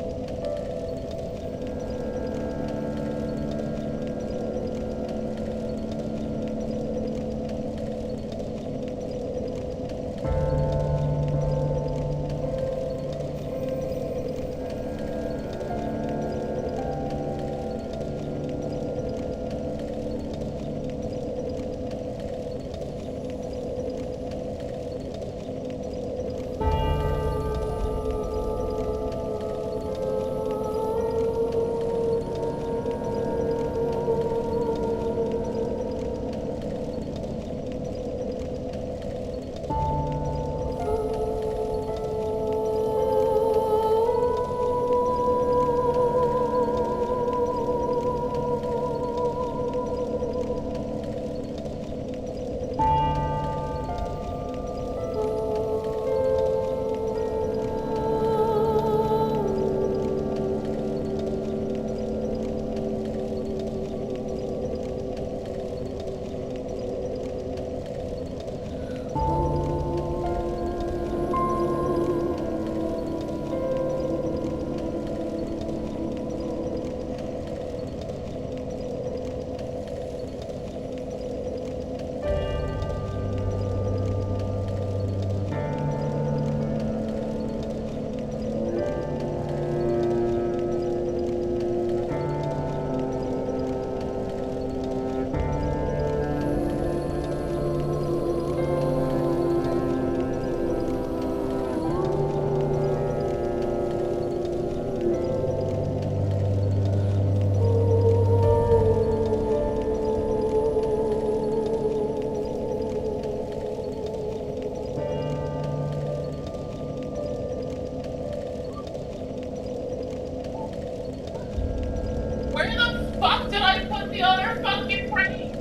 Where the fuck did I put the other fucking frame?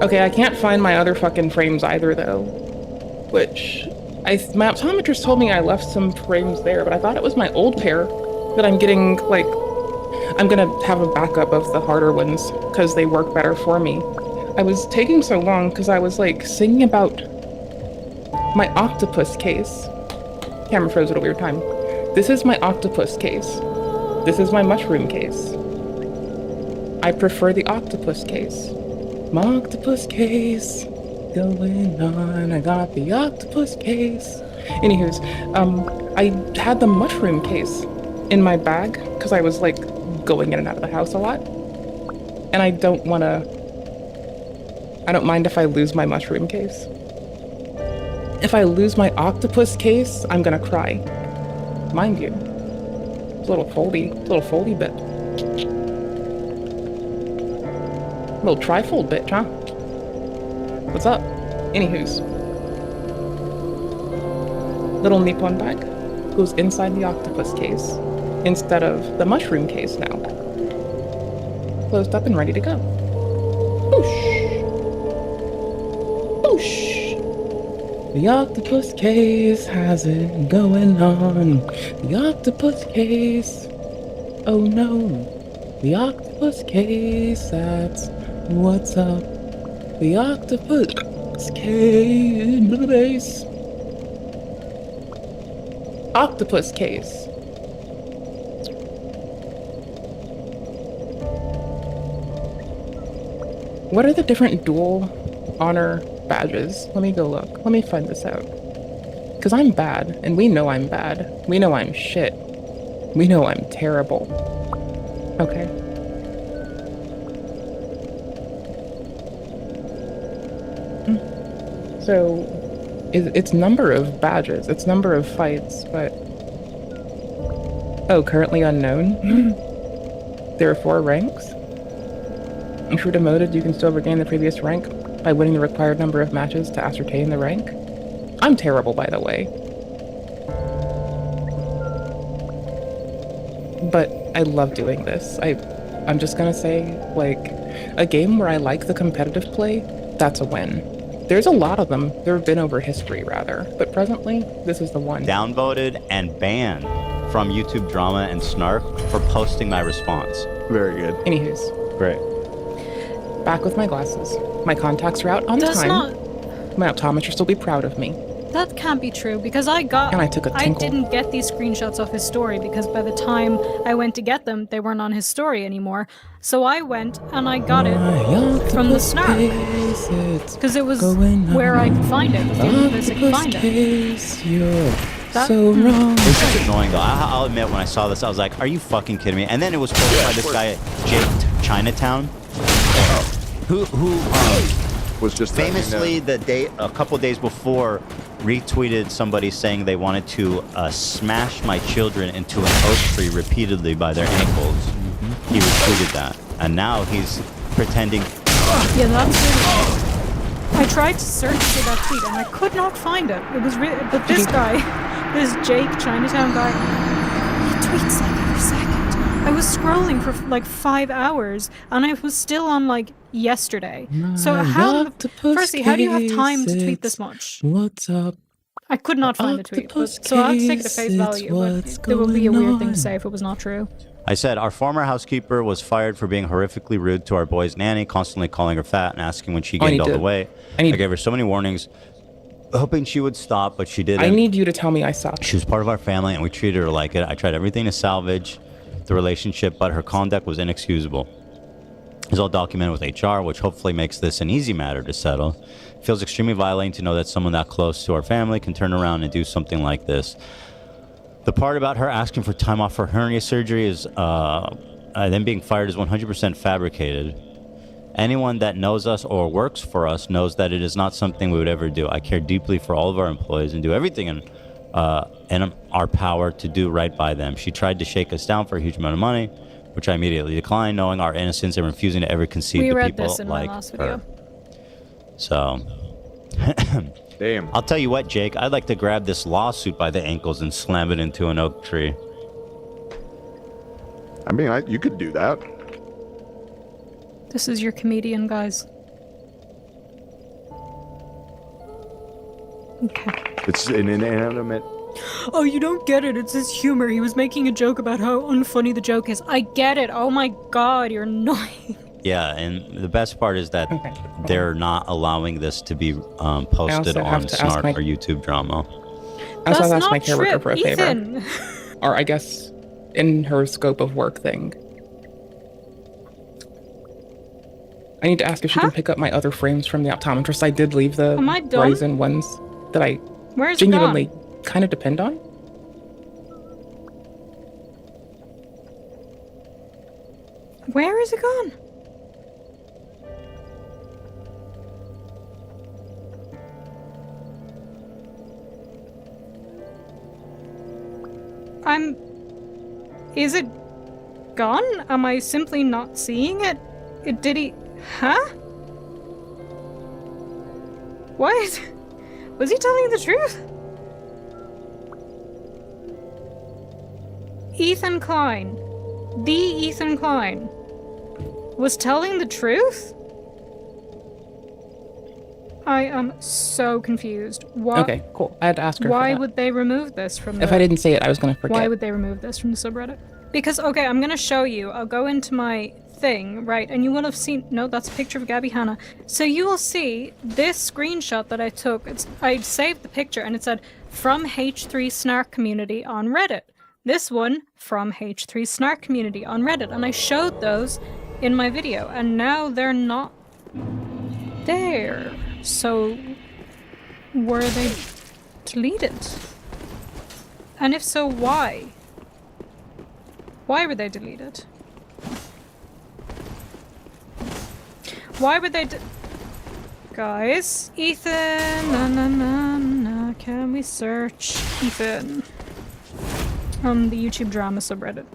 Okay, I can't find my other fucking frames either, though. Which, my optometrist told me I left some frames there, but I thought it was my old pair that I'm getting, like, I'm gonna have a backup of the harder ones, because they work better for me. I was taking so long because I was, like, singing about my octopus case. Camera froze at a weird time. This is my octopus case. This is my mushroom case. I prefer the octopus case. My octopus case going on. I got the octopus case. Anywho's, I had the mushroom case in my bag because I was like going in and out of the house a lot. And I don't mind if I lose my mushroom case. If I lose my octopus case, I'm gonna cry. Mind you. It's a little foldy bit. Little trifold bitch, huh? What's up? Anywho's. Little Nippon bag goes inside the octopus case instead of the mushroom case now. Closed up and ready to go. Boosh! Boosh! The octopus case has it going on. The octopus case. Oh no. The octopus case, that's what's up. The octopus case. Octopus case. What are the different dual honor badges? Let me go look. Let me find this out. Because I'm bad, and we know I'm bad. We know I'm shit. We know I'm terrible. Okay. So, it's number of badges. It's number of fights, but... Oh, currently unknown? There are 4 ranks? If you're demoted, you can still regain the previous rank by winning the required number of matches to ascertain the rank. I'm terrible, by the way. But I love doing this. I'm just gonna say, like, a game where I like the competitive play, that's a win. There's a lot of them. There have been over history, rather. But presently, this is the one. Downvoted and banned from YouTube Drama and Snark for posting my response. Very good. Anywho's, Great. back with my glasses. My contacts are out on That's time. not. My optometrist will be proud of me. That can't be true because I got. And I took a tinkle. didn't get these screenshots off his story because by the time I went to get them, they weren't on his story anymore. So I went and I got it from the Snark because it was where I could find it. It was the only place I could find it. You're That- so wrong. It's just annoying though. I'll admit when I saw this, I was like, "Are you fucking kidding me?" And then it was posted by this guy, Jake Chinatown, who Was just famously a couple days before retweeted somebody saying they wanted to smash my children into an oak tree repeatedly by their ankles. He retweeted that, and now he's pretending. Yeah, that's really. I tried to search for that tweet and I could not find it. It was really, but this guy, this Jake Chinatown guy, he tweets like every second. I was scrolling for like 5 hours and I was still on like yesterday. So how, firstly, how do you have time to tweet this much? What's up? I could not find the tweet, so I'll have to take it at face value. But it would be a weird thing to say if it was not true. I said, our former housekeeper was fired for being horrifically rude to our boy's nanny, constantly calling her fat and asking when she gained all the weight. I gave her so many warnings, hoping she would stop, but she didn't. I need you to tell me I stopped. She was part of our family, and we treated her like it. I tried everything to salvage the relationship, but her conduct was inexcusable. It's all documented with HR, which hopefully makes this an easy matter to settle. It feels extremely violating to know that someone that close to our family can turn around and do something like this. The part about her asking for time off for hernia surgery is, then being fired is 100% fabricated. Anyone that knows us or works for us knows that it is not something we would ever do. I care deeply for all of our employees and do everything in our power to do right by them. She tried to shake us down for a huge amount of money, which I immediately declined, knowing our innocence and refusing to ever concede We to read people this in my like last her. video. So, Damn. I'll tell you what, Jake, I'd like to grab this lawsuit by the ankles and slam it into an oak tree. I mean, you could do that. This is your comedian, guys. Okay. It's an inanimate. Oh, you don't get it. It's his humor. He was making a joke about how unfunny the joke is. I get it. Oh my god, you're annoying. Yeah, and the best part is that they're not allowing this to be posted also have on to ask Snark my- or YouTube Drama. I also That's asked my not care worker true, for a favor. Ethan. Or I guess in her scope of work thing. I need to ask if she can pick up my other frames from the optometrist. I did leave the Am I done? Ryzen ones that I Where's it genuinely gone? kind of depend on. Where is it gone? Is it gone? Am I simply not seeing it? Did he... Huh? What? Was he telling the truth? Ethan Klein. The Ethan Klein. Was telling the truth? I am so confused. Why? Okay, cool. I had to ask her. Why for that. would they remove this from the... If I didn't say it, I was gonna forget. Why would they remove this from the subreddit? Because, okay, I'm gonna show you. I'll go into my thing, right, and you will have seen... No, that's a picture of Gabby Hanna. So you will see this screenshot that I took. I saved the picture, and it said, from H3 Snark community on Reddit. This one from H3 Snark community on Reddit. And I showed those in my video, and now they're not there. So, were they deleted? And if so, why? Why were they deleted? Why were they Guys, Ethan, na, can we search Ethan on the YouTube drama subreddit?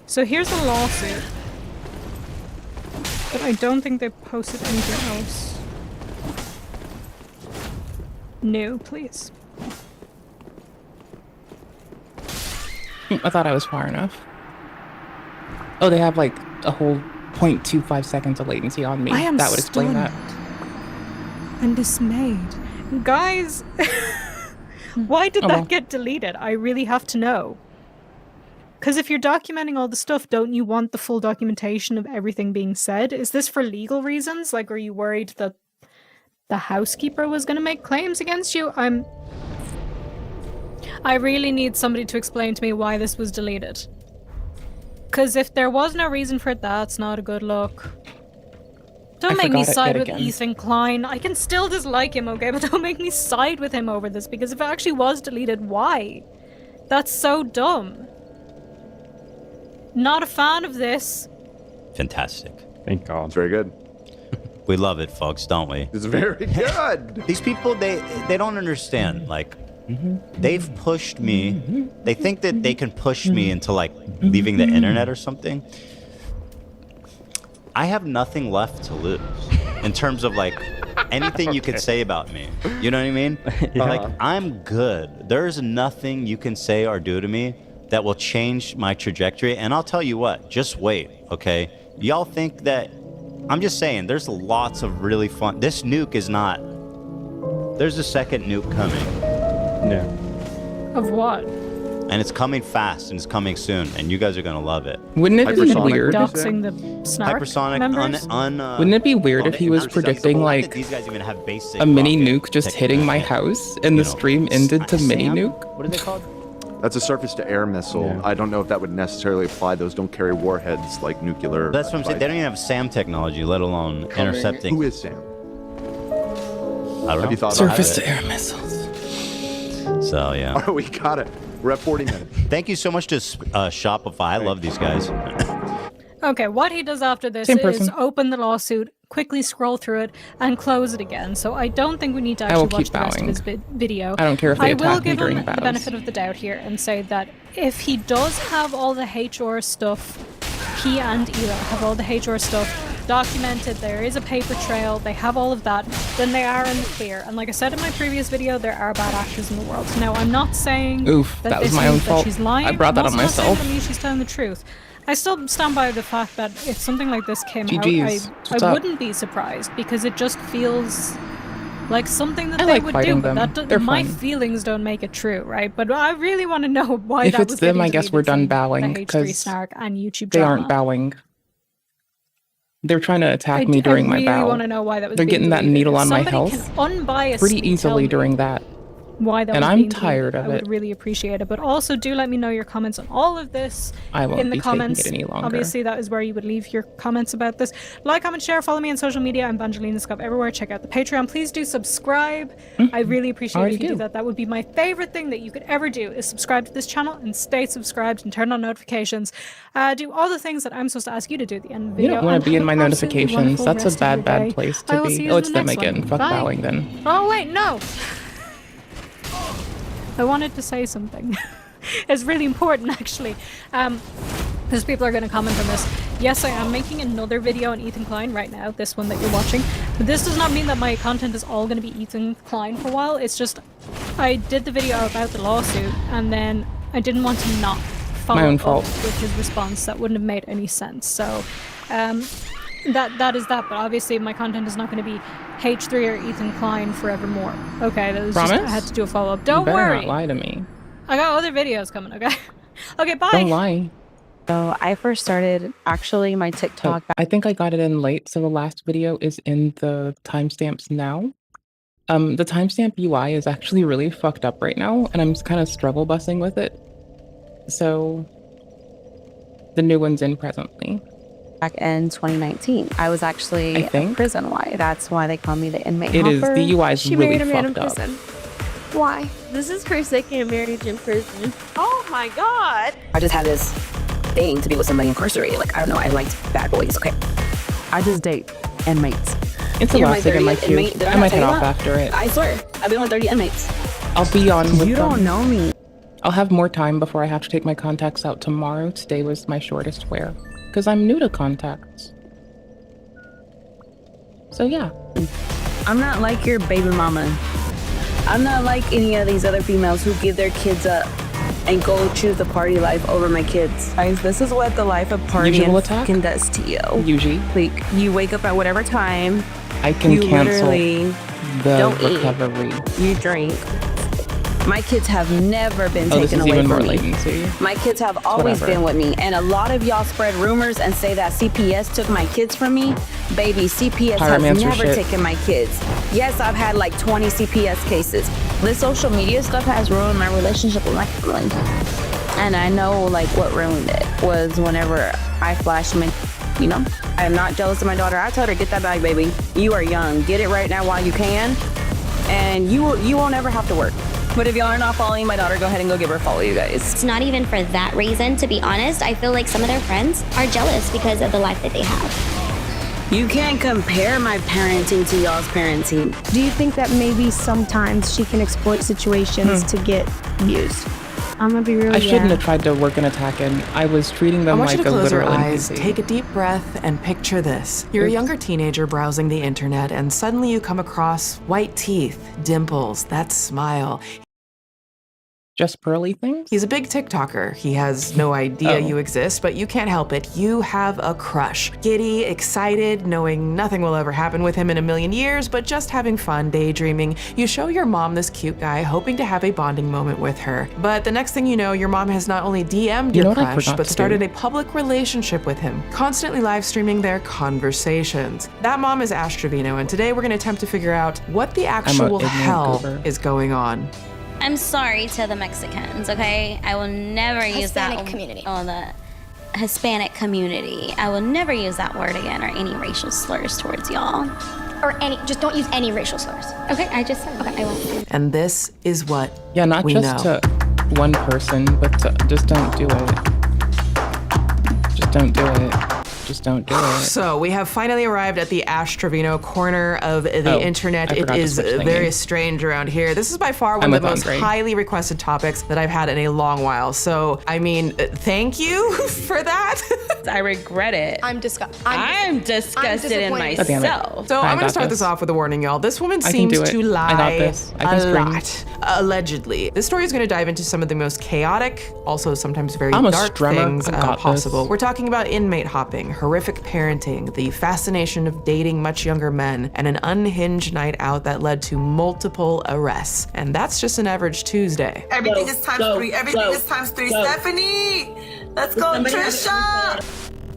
So here's a lawsuit, but I don't think they posted anything else. No, please. I thought I was far enough. Oh, they have like a whole 0.25 seconds of latency on me. I am That would explain that. and dismayed. Guys, why did Oh, that well. get deleted? I really have to know. Because if you're documenting all the stuff, don't you want the full documentation of everything being said? Is this for legal reasons? Like, are you worried that the housekeeper was going to make claims against you? I really need somebody to explain to me why this was deleted. Because if there was no reason for it, that's not a good look. Don't I make me forgot it side yet with again. Ethan Klein. I can still dislike him, okay? But don't make me side with him over this, because if it actually was deleted, why? That's so dumb. Not a fan of this. Fantastic. Thank God. It's very good. We love it, folks, don't we? It's very good. These people, they don't understand. Like, they've pushed me. They think that they can push me into like leaving the internet or something. I have nothing left to lose in terms of like anything you could say about me. You know what I mean? Like, I'm good. There's nothing you can say or do to me that will change my trajectory. And I'll tell you what, just wait, okay? Y'all think that, I'm just saying, there's lots of really fun. This nuke is not, there's a second nuke coming. Yeah. Of what? And it's coming fast and it's coming soon. And you guys are going to love it. Wouldn't it be Hypersonic. weird? Doxing the Snark Hypersonic, members? Wouldn't it be weird if he was not just- predicting the fact that like these guys even have basic a mini rocket nuke just hitting my technology. house and the You know, stream ended to mini SAM? nuke? What are they called? That's a surface-to-air missile. Yeah. I don't know if that would necessarily apply. Those don't carry warheads like nuclear. That's what I'm saying. They don't even have SAM technology, let alone intercepting. Who is Sam? I don't know. you thought about Surface to air missiles. So, yeah. All right, we got it. We're at 40 minutes. Thank you so much to Shopify. I love these guys. Okay, what he does after this Same is person. open the lawsuit, quickly scroll through it, and close it again. So I don't think we need to I will actually watch keep the rest of bowing. his video. I don't care if they I will attack me give during him the battles. benefit of the doubt here and say that if he does have all the HR stuff, he and Ela have all the HR stuff documented, there is a paper trail, they have all of that, then they are in the clear. And like I said in my previous video, there are bad actors in the world. Now, I'm not saying Oof, that was this my own means that fault. she's lying. I brought that I'm on also not saying myself. that means she's telling the truth. I still stand by the fact that if something like this came GGs. out, What's I up? wouldn't be surprised, because it just feels like something that I they like would fighting do. But them. that They're my fun. feelings don't make it true, right? But I really want to know why If that it's was them, getting I guess deleted we're done from bowing, the H3 'cause Snark and YouTube They drama. aren't bowing. They're trying to attack me I during my really bow. want to know why that was They're being getting that deleted. needle If on my somebody health can unbiasedly pretty tell easily me during that. why that And was I'm being tired deleted, of I would it. really appreciate it. But also do let me know your comments on all of this I won't in the be comments. taking it any longer. Obviously, that is where you would leave your comments about this. Like, comment, share, follow me on social media. I'm Bangelina Scott everywhere. Check out the Patreon. Please do subscribe. I really appreciate Already if you do do. that. That would be my favorite thing that you could ever do, is subscribe to this channel and stay subscribed and turn on notifications. Do all the things that I'm supposed to ask you to do at the end of the You video. don't want and to be in have my an absolutely notifications. wonderful That's a rest of your bad day. place I to will be. see you Oh, in it's the them next one. again. Fuck Bye. bowing then. Oh, wait, no. I wanted to say something. It's really important, actually. Because people are going to comment on this. Yes, I am making another video on Ethan Klein right now, this one that you're watching. But this does not mean that my content is all going to be Ethan Klein for a while. It's just, I did the video about the lawsuit, and then I didn't want to not follow My own up fault. with his response. That wouldn't have made any sense. So, that is that. But obviously, my content is not going to be H3 or Ethan Klein forevermore. Okay, that was just, I Promise? had to do a follow-up. You Don't better worry. not lie to me. I got other videos coming, okay? Okay, bye. Don't lie. So I first started actually my TikTok I think I got it in late, so the last video is in the timestamps now. The timestamp UI is actually really fucked up right now, and I'm kind of struggle busing with it. So the new one's in presently. Back in 2019, I was actually I think. a prison wife. That's why they call me the inmate It is hopper. the UI is She really married a man in fucked up. prison. Why? This is her second marriage in prison. Oh my God. I just had this thing to be with somebody incarcerated. Like, I don't know, I liked bad boys, okay? I just date inmates. It's You're my elastic in my 30th queue. inmate. Did I I not might tell head you off that? after it. I swear, I've been with 30 inmates. I'll be on with You them. don't know me. I'll have more time before I have to take my contacts out tomorrow. Today was my shortest wear. Because I'm new to contacts. So yeah. I'm not like your baby mama. I'm not like any of these other females who give their kids up and go choose the party life over my kids. Guys, this is what the life of partying Usual attack? fucking does to you. Usually, Like, you wake up at whatever time, I can you cancel literally the don't eat. recovery. you drink. My kids have never been Oh, this taken is away even more from me. latency. My kids have always whatever. been with me, and a lot of y'all spread rumors and say that CPS took my kids from me. Baby, CPS has Pyromancer never shit. taken my kids. Yes, I've had like 20 CPS cases. This social media stuff has ruined my relationship with my family. And I know like what ruined it was whenever I flashed my, you know, I am not jealous of my daughter. I told her, get that bag, baby. You are young. Get it right now while you can. And you won't ever have to work. But if y'all are not following my daughter, go ahead and go give her a follow, you guys. It's not even for that reason, to be honest. I feel like some of their friends are jealous because of the life that they have. You can't compare my parenting to y'all's parenting. Do you think that maybe sometimes she can exploit situations to get views? I'm gonna be real. I shouldn't have tried to work an attack in. I was treating I them want like you to a close your literal eyes, NPC. take a deep breath, and picture this. You're a younger teenager browsing the internet, and suddenly you come across white teeth, dimples, that smile. Just pearly things? He's a big TikToker. He has no idea you exist, but you can't help it. You have a crush. Giddy, excited, knowing nothing will ever happen with him in a million years, but just having fun, daydreaming. You show your mom this cute guy, hoping to have a bonding moment with her. But the next thing you know, your mom has not only DM'd You know your what I crush, forgot but to started do? a public relationship with him, constantly live streaming their conversations. That mom is Ash Trevino, and today we're gonna attempt to figure out what the actual ignorant hell goober. is going on. I'm sorry to the Mexicans, okay? I will never use that. Hispanic community. Oh, the Hispanic community. I will never use that word again or any racial slurs towards y'all. Or just don't use any racial slurs. Okay, I just said okay, I won't. And this is what Yeah, not we just know. to one person, but to, just don't do it. Just don't do it. Just don't do it. So we have finally arrived at the Ash Trevino corner of the Oh, internet. I It forgot to is switch thingy. very strange around here. This is by far one I'm of the with most Andre. highly requested topics that I've had in a long while. So, I mean, thank you for that. I regret it. I'm disgusted. I'm disgusted in disappointed. God damn it. myself. So I I'm going got to start this. this off with a warning, y'all. This woman I can seems do it. to I got lie this. I can a scream. lot, allegedly. This story is going to dive into some of the most chaotic, also sometimes very I'm a dark strummer. things I got possible. this. We're talking about inmate hopping, horrific parenting, the fascination of dating much younger men, and an unhinged night out that led to multiple arrests. And that's just an average Tuesday. Everything is times three. Everything is times three. Stephanie, let's go, Trisha.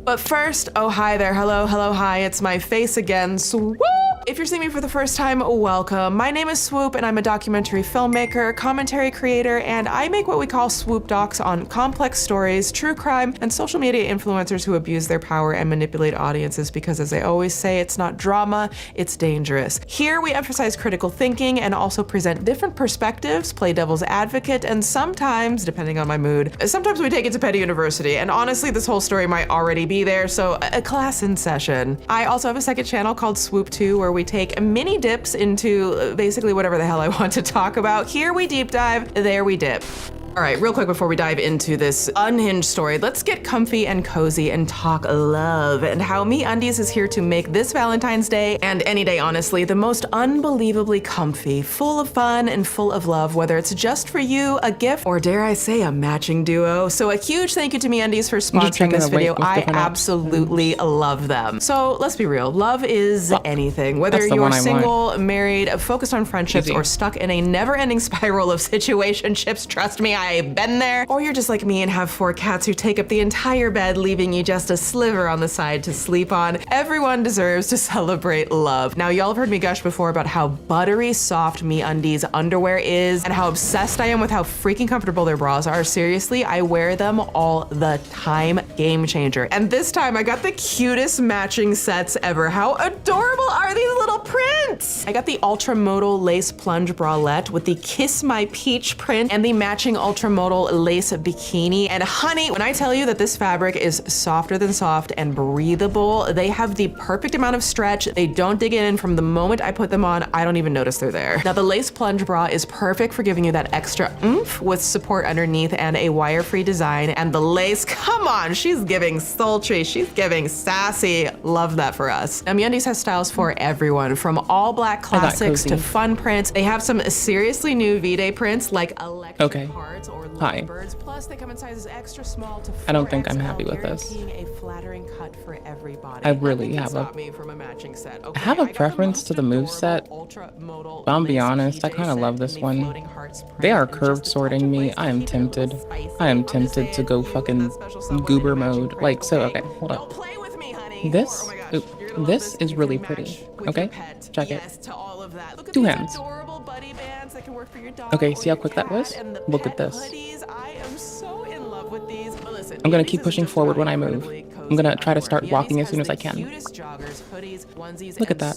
But first, oh hi there, hello, hi, it's my face again, Swoop! If you're seeing me for the first time, welcome. My name is Swoop and I'm a documentary filmmaker, commentary creator, and I make what we call Swoop docs on complex stories, true crime, and social media influencers who abuse their power and manipulate audiences because, as I always say, it's not drama, it's dangerous. Here we emphasize critical thinking and also present different perspectives, play devil's advocate, and sometimes, depending on my mood, sometimes we take it to Petty University, and honestly, this whole story might already be there, so a class in session. I also have a second channel called Swoop 2 where we take mini dips into basically whatever the hell I want to talk about. Here we deep dive, there we dip. All right, real quick before we dive into this unhinged story, let's get comfy and cozy and talk love and how MeUndies is here to make this Valentine's Day and any day, honestly, the most unbelievably comfy, full of fun and full of love, whether it's just for you, a gift, or dare I say a matching duo. So a huge thank you to MeUndies for sponsoring this video. I absolutely love them. So let's be real, love is anything. Whether That's the you're one I single, married, focused on friendships, Easy. or stuck in a never-ending spiral of situationships, trust me, I've been there. Or you're just like me and have 4 cats who take up the entire bed, leaving you just a sliver on the side to sleep on. Everyone deserves to celebrate love. Now, y'all have heard me gush before about how buttery soft MeUndies underwear is and how obsessed I am with how freaking comfortable their bras are. Seriously, I wear them all the time. Game changer. And this time I got the cutest matching sets ever. How adorable are these little prints? I got the Ultramodal lace plunge bralette with the Kiss My Peach print and the matching Ultramodal lace bikini. And honey, when I tell you that this fabric is softer than soft and breathable, they have the perfect amount of stretch. They don't dig in, and from the moment I put them on, I don't even notice they're there. Now, the lace plunge bra is perfect for giving you that extra oomph with support underneath and a wire-free design. And the lace, come on, she's giving sultry, she's giving sassy. Love that for us. Now, MeUndies has styles for everyone, from all black classics to fun prints. They have some seriously new V-Day prints like electric hearts or lovebirds. Plus, they come in sizes extra small to 4XL. I don't think I'm happy with this. A flattering cut for everybody. I really have a preference to the moveset, but I'll be honest, I kind of love this one. They are curved sorting me. I am tempted. I am tempted to go fucking goober mode. Like, so, okay, hold up. This is really pretty. Okay, check it. 2 hands. Okay, see how quick that was? Look at this. I'm gonna keep pushing forward when I move. I'm gonna try to start walking as soon as I can. Look at that.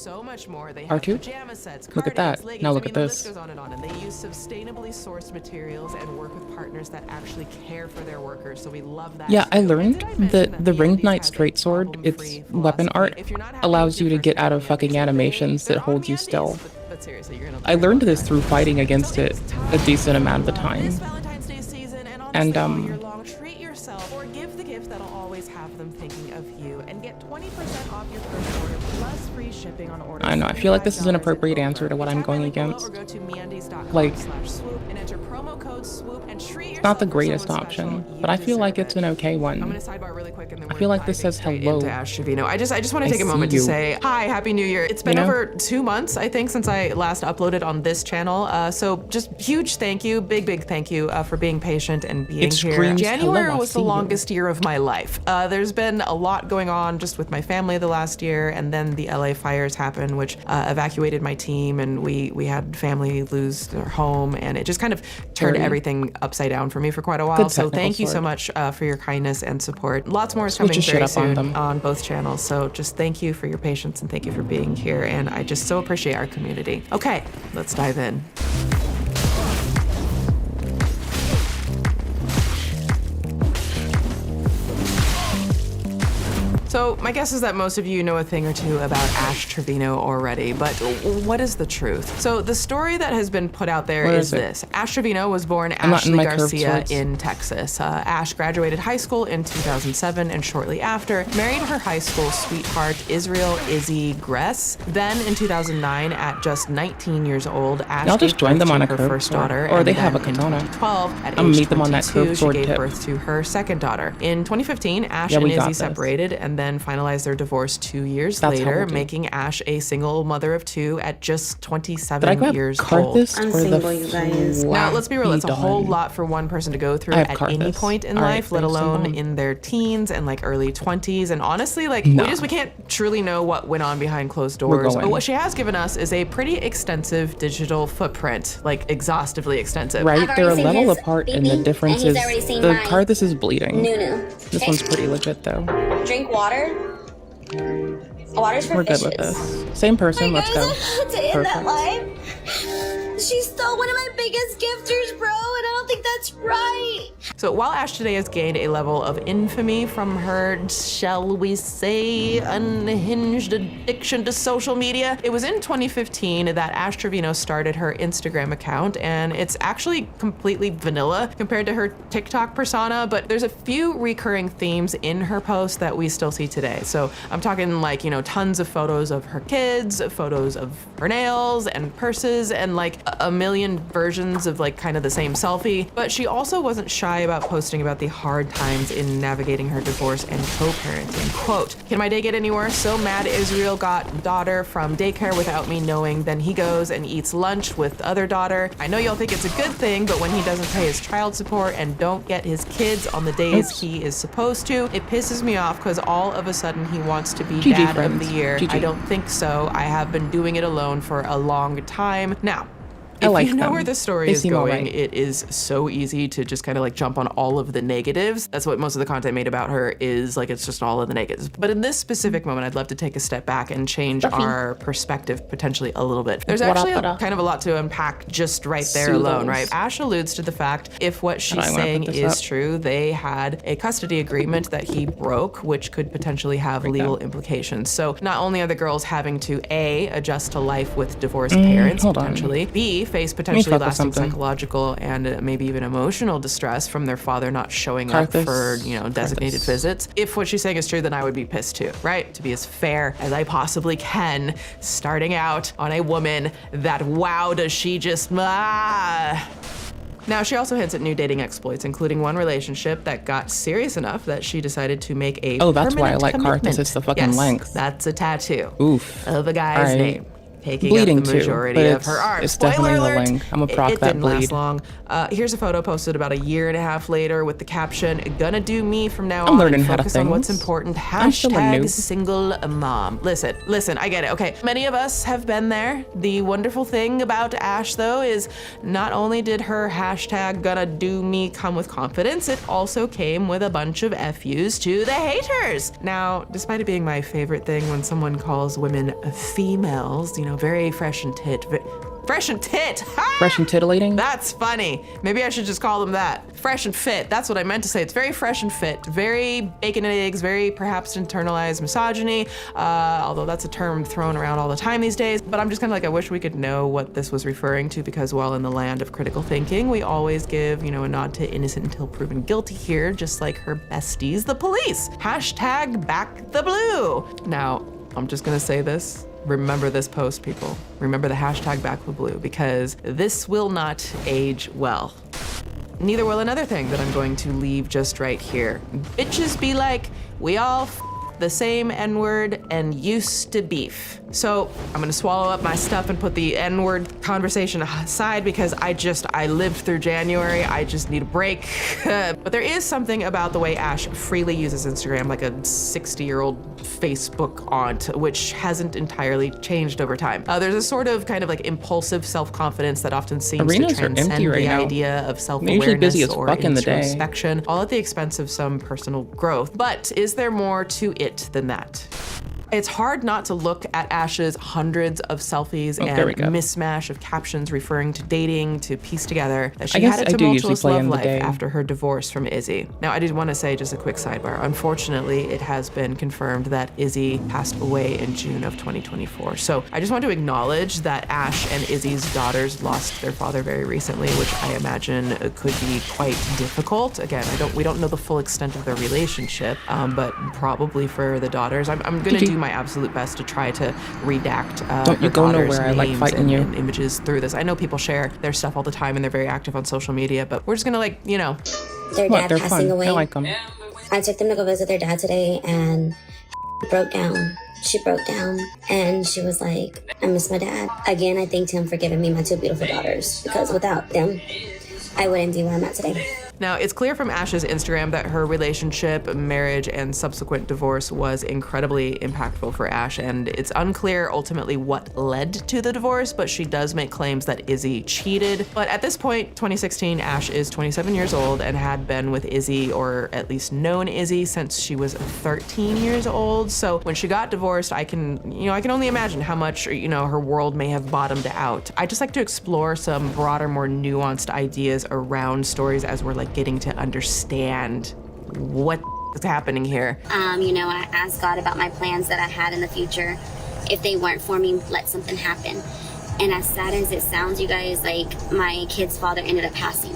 R2? Look at that. Now look at this. They use sustainably sourced materials and work with partners that actually care for their workers, so we love that. Yeah, I learned that the Ringed Knight Straight Sword, its weapon art, allows you to get out of fucking animations that hold you still. I learned this through fighting against it a decent amount of the time. And treat yourself or give the gift that'll always have them thinking of you, and get 20% off your first order plus free shipping on orders. I know, I feel like this is an appropriate answer to what I'm going against. Like, it's not the greatest option, but I feel like it's an okay one. I feel like this says hello. Ash Trevino. I just want to take a moment to say hi, Happy New Year. It's been over 2 months, I think, since I last uploaded on this channel. So just huge thank you, big thank you for being patient and being here. January was the longest year of my life. There's been a lot going on just with my family the last year, and then the LA fires happened, which evacuated my team, and we had family lose their home, and it just kind of turned everything upside down for me for quite a while. So thank you so much for your kindness and support. Lots more is coming very soon on both channels. So just thank you for your patience and thank you for being here. And I just so appreciate our community. Okay, let's dive in. So my guess is that most of you know a thing or two about Ash Trevino already, but what is the truth? So the story that has been put out there is this. Ash Trevino was born Ashley Garcia in Texas. Ash graduated high school in 2007 and shortly after married her high school sweetheart, Israel Izzy Gress. Then in 2009, at just 19 years old, Ash gave birth to her first daughter. Or they have a katana. In 2012, at I'm age meet them on that 22, curved sword she gave tip. birth to her second daughter. In 2015, Ash and Izzy separated and then finalized their divorce 2 years later, making Ash a single mother of 2 at just 27 years old. I'm single, you guys. Now, let's be real, it's a whole lot for one person to go through at any point in life, let alone in their teens and like early 20s. And honestly, like we can't truly know what went on behind closed doors. But what she has given us is a pretty extensive digital footprint, like exhaustively extensive. Right, they're a level apart, and the difference is the card this is bleeding. This one's pretty legit though. Drink water. Water's for We're fishes. good with this. Same person, let's go. To end that life. She stole one of my biggest gifters, bro, and I don't think that's right. So while Ash today has gained a level of infamy from her, shall we say, unhinged addiction to social media, it was in 2015 that Ash Trevino started her Instagram account, and it's actually completely vanilla compared to her TikTok persona, but there's a few recurring themes in her posts that we still see today. So I'm talking like, you know, tons of photos of her kids, photos of her nails and purses, and like a million versions of like kind of the same selfie. But she also wasn't shy Ohai about posting about the hard times in navigating her divorce and co-parenting. Quote, "Can my day get any worse? So mad Israel got daughter from daycare without me knowing. Then he goes and eats lunch with other daughter. I know y'all think it's a good thing, but when he doesn't pay his child support and don't get his kids on the days he is supposed to, it pisses me off because all of a sudden he wants to be GG, dad friends. of the year. GG. I don't think so. I have been doing it alone for a long time. Now, I if like you know them. where the story They is seem going, alright. it is so easy to just kind of like jump on all of the negatives. That's what most of the content made about her is, like, it's just all of the negatives. But in this specific moment, I'd love to take a step back and change our perspective potentially a little bit. There's actually kind of a lot to unpack just right there alone, right? Ash alludes to the fact if what she's saying is true, they had a custody agreement that he broke, which could potentially have legal implications. So not only are the girls having to A, adjust to life with divorced parents, potentially, B, face potentially lasting psychological and maybe even emotional distress from their father not showing up for, you know, designated visits. If what she's saying is true, then I would be pissed too, right? To be as fair as I possibly can, starting out on a woman that, wow, does she just, Now, she also hints at new dating exploits, including one relationship that got serious enough that she decided to make a that's why I like commitment. Karthus. It's the fucking length. That's a tattoo of a guy's name. Taking bleeding up the majority too, of her arm. It's Spoiler definitely alert, the length. I'm gonna proc it that didn't last bleed. long. Here's a photo posted about a year and a half later with the caption, "Gonna do me from now I'm on learning and how to focus on what's things. important." I'm still a Hashtag noob. single mom. Listen, I get it. Okay, many of us have been there. The wonderful thing about Ash, though, is not only did her hashtag gonna do me come with confidence, it also came with a bunch of FUs to the haters. Now, despite it being my favorite thing when someone calls women females, you know, very fresh and tit. Fresh and tit! Ha! Fresh and titillating? That's funny. Maybe I should just call them that. Fresh and fit. That's what I meant to say. It's very fresh and fit. Very bacon and eggs, very perhaps internalized misogyny, although that's a term thrown around all the time these days. But I'm just kind of like, I wish we could know what this was referring to, because while in the land of critical thinking, we always give, you know, a nod to innocent until proven guilty here, just like her besties, the police. Hashtag back the blue. Now, I'm just gonna say this. Remember this post, people. Remember the hashtag back the blue, because this will not age well. Neither will another thing that I'm going to leave just right here. Bitches be like, we all the same N-word and used to beef. So I'm gonna swallow up my stuff and put the N-word conversation aside, because I lived through January. I just need a break. But there is something about the way Ash freely uses Instagram, like a 60-year-old Facebook aunt, which hasn't entirely changed over time. There's a sort of kind of like impulsive self-confidence that often seems Arenas to are empty transcend right the now. idea of They're self-awareness usually busy as or fuck in the day. introspection, all at the expense of some personal growth. But is there more to it than that? It's hard not to look at Ash's hundreds of selfies and mismatch of captions referring to dating to piece together that she had a tumultuous love life after her divorce from Izzy. Now, I did want to say just a quick sidebar. Unfortunately, it has been confirmed that Izzy passed away in June of 2024. So I just want to acknowledge that Ash and Izzy's daughters lost their father very recently, which I imagine could be quite difficult. Again, we don't know the full extent of their relationship, but probably for the daughters, I'm going to do my absolute best to try to redact Don't you go nowhere. I like fighting you. and images through this. I know people share their stuff all the time and they're very active on social media, but we're just gonna, like, you know. Their dad passing away. I like them. I took them to go visit their dad today, and broke down. She broke down and she was like, I miss my dad. Again, I thanked him for giving me my two beautiful daughters, because without them, I wouldn't be where I'm at today. Now, it's clear from Ash's Instagram that her relationship, marriage, and subsequent divorce was incredibly impactful for Ash, and it's unclear ultimately what led to the divorce, but she does make claims that Izzy cheated. But at this point, 2016, Ash is 27 years old and had been with Izzy, or at least known Izzy, since she was 13 years old. So when she got divorced, I can only imagine how much, her world may have bottomed out. I just like to explore some broader, more nuanced ideas around stories as we're getting to understand what is happening here. I asked God about my plans that I had in the future. If they weren't for me, let something happen. And as sad as it sounds, you guys, my kid's father ended up passing.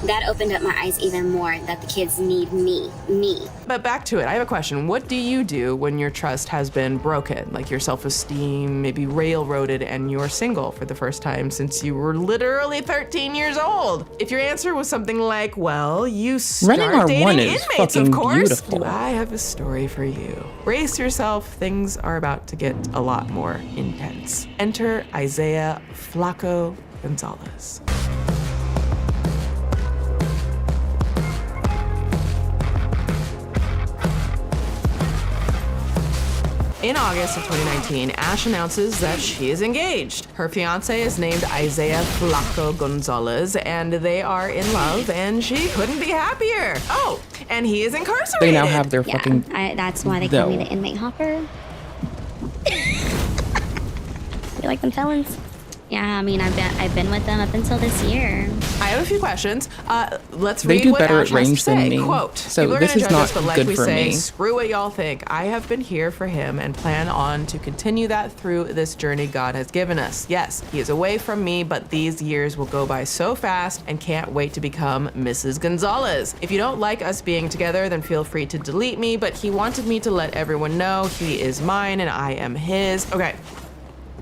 that opened up my eyes even more that the kids need me. But back to it, I have a question. What do you do when your trust has been broken? Like your self-esteem, maybe railroaded, and you're single for the first time since you were literally 13 years old? If your answer was something like, well, you start Running R1 dating is inmates, of fucking course. beautiful. Do I have a story for you? Brace yourself, things are about to get a lot more intense. Enter Isaiah Flaco Gonzalez. In August of 2019, Ash announces that she is engaged. Her fiance is named Isaiah Flaco Gonzalez, and they are in love, and she couldn't be happier. Oh, and he is incarcerated. They now have their fucking. That's why they call me the inmate hopper. You like them felons? Yeah, I mean, I've been with them up until this year. I have a few questions. Let's They read do what better Ash at has range to say. than me, Quote, so people are this gonna is judge not us, but like good we for say, me. screw what y'all think. I have been here for him and plan on to continue that through this journey God has given us. Yes, he is away from me, but these years will go by so fast and can't wait to become Mrs. Gonzalez. If you don't like us being together, then feel free to delete me, but he wanted me to let everyone know he is mine and I am his. Okay.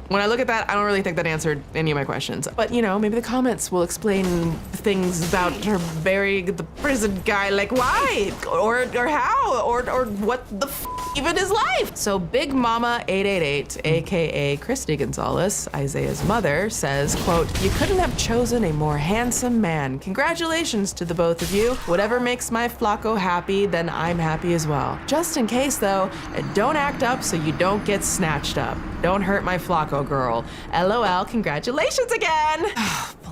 When I look at that, I don't really think that answered any of my questions. But, you know, maybe the comments will explain things about her burying the prison guy, like why? Or how? Or what the even is life? So Big Mama 888, AKA Christy Gonzalez, Isaiah's mother, says, quote, you couldn't have chosen a more handsome man. Congratulations to the both of you. Whatever makes my Flaco happy, then I'm happy as well. Just in case though, don't act up so you don't get snatched up. Don't hurt my Flaco girl. LOL, congratulations again.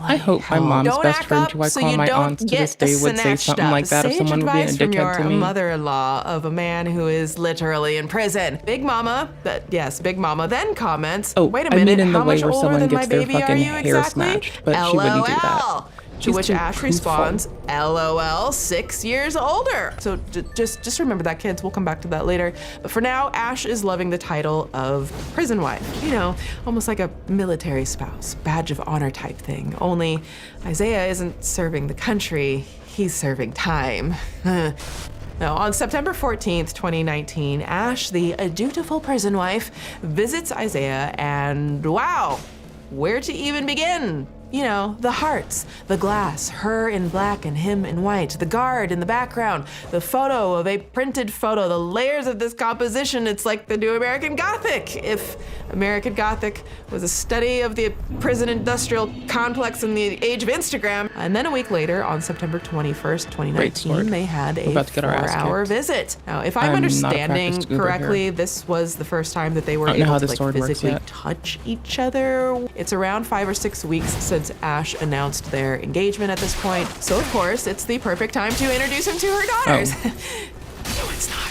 I hope my mom's Don't best act friend, up who I so call you my don't aunts to get this day, would say snatched something up. like that if Sage someone were being a advice from dickhead to your me. mother-in-law of a man who is literally in prison. Big Mama, Big Mama then comments, Oh, wait a I minute, mean in the how way much where older someone than my gets their baby are fucking you hair exactly? snatched, but she wouldn't do that. LOL. To She's which too Ash truthful. responds, LOL, 6 years older. So just remember that, kids. We'll come back to that later. But for now, Ash is loving the title of prison wife. You know, almost like a military spouse, badge of honor type thing. Only Isaiah isn't serving the country, he's serving time. Now, on September 14th, 2019, Ash, the dutiful prison wife, visits Isaiah and wow, where to even begin? You know, the hearts, the glass, her in black and him in white, the guard in the background, the photo of a printed photo, the layers of this composition. It's like the new American Gothic. If American Gothic was a study of the prison industrial complex in the age of Instagram. And then a week later, on September 21st, 2019, they had a 4-hour visit. Now, if I'm understanding correctly, this was the first time that they were able to like physically touch each other. It's around 5 or 6 weeks since Ash announced their engagement at this point. So of course, it's the perfect time to introduce him to her daughters. No, it's not.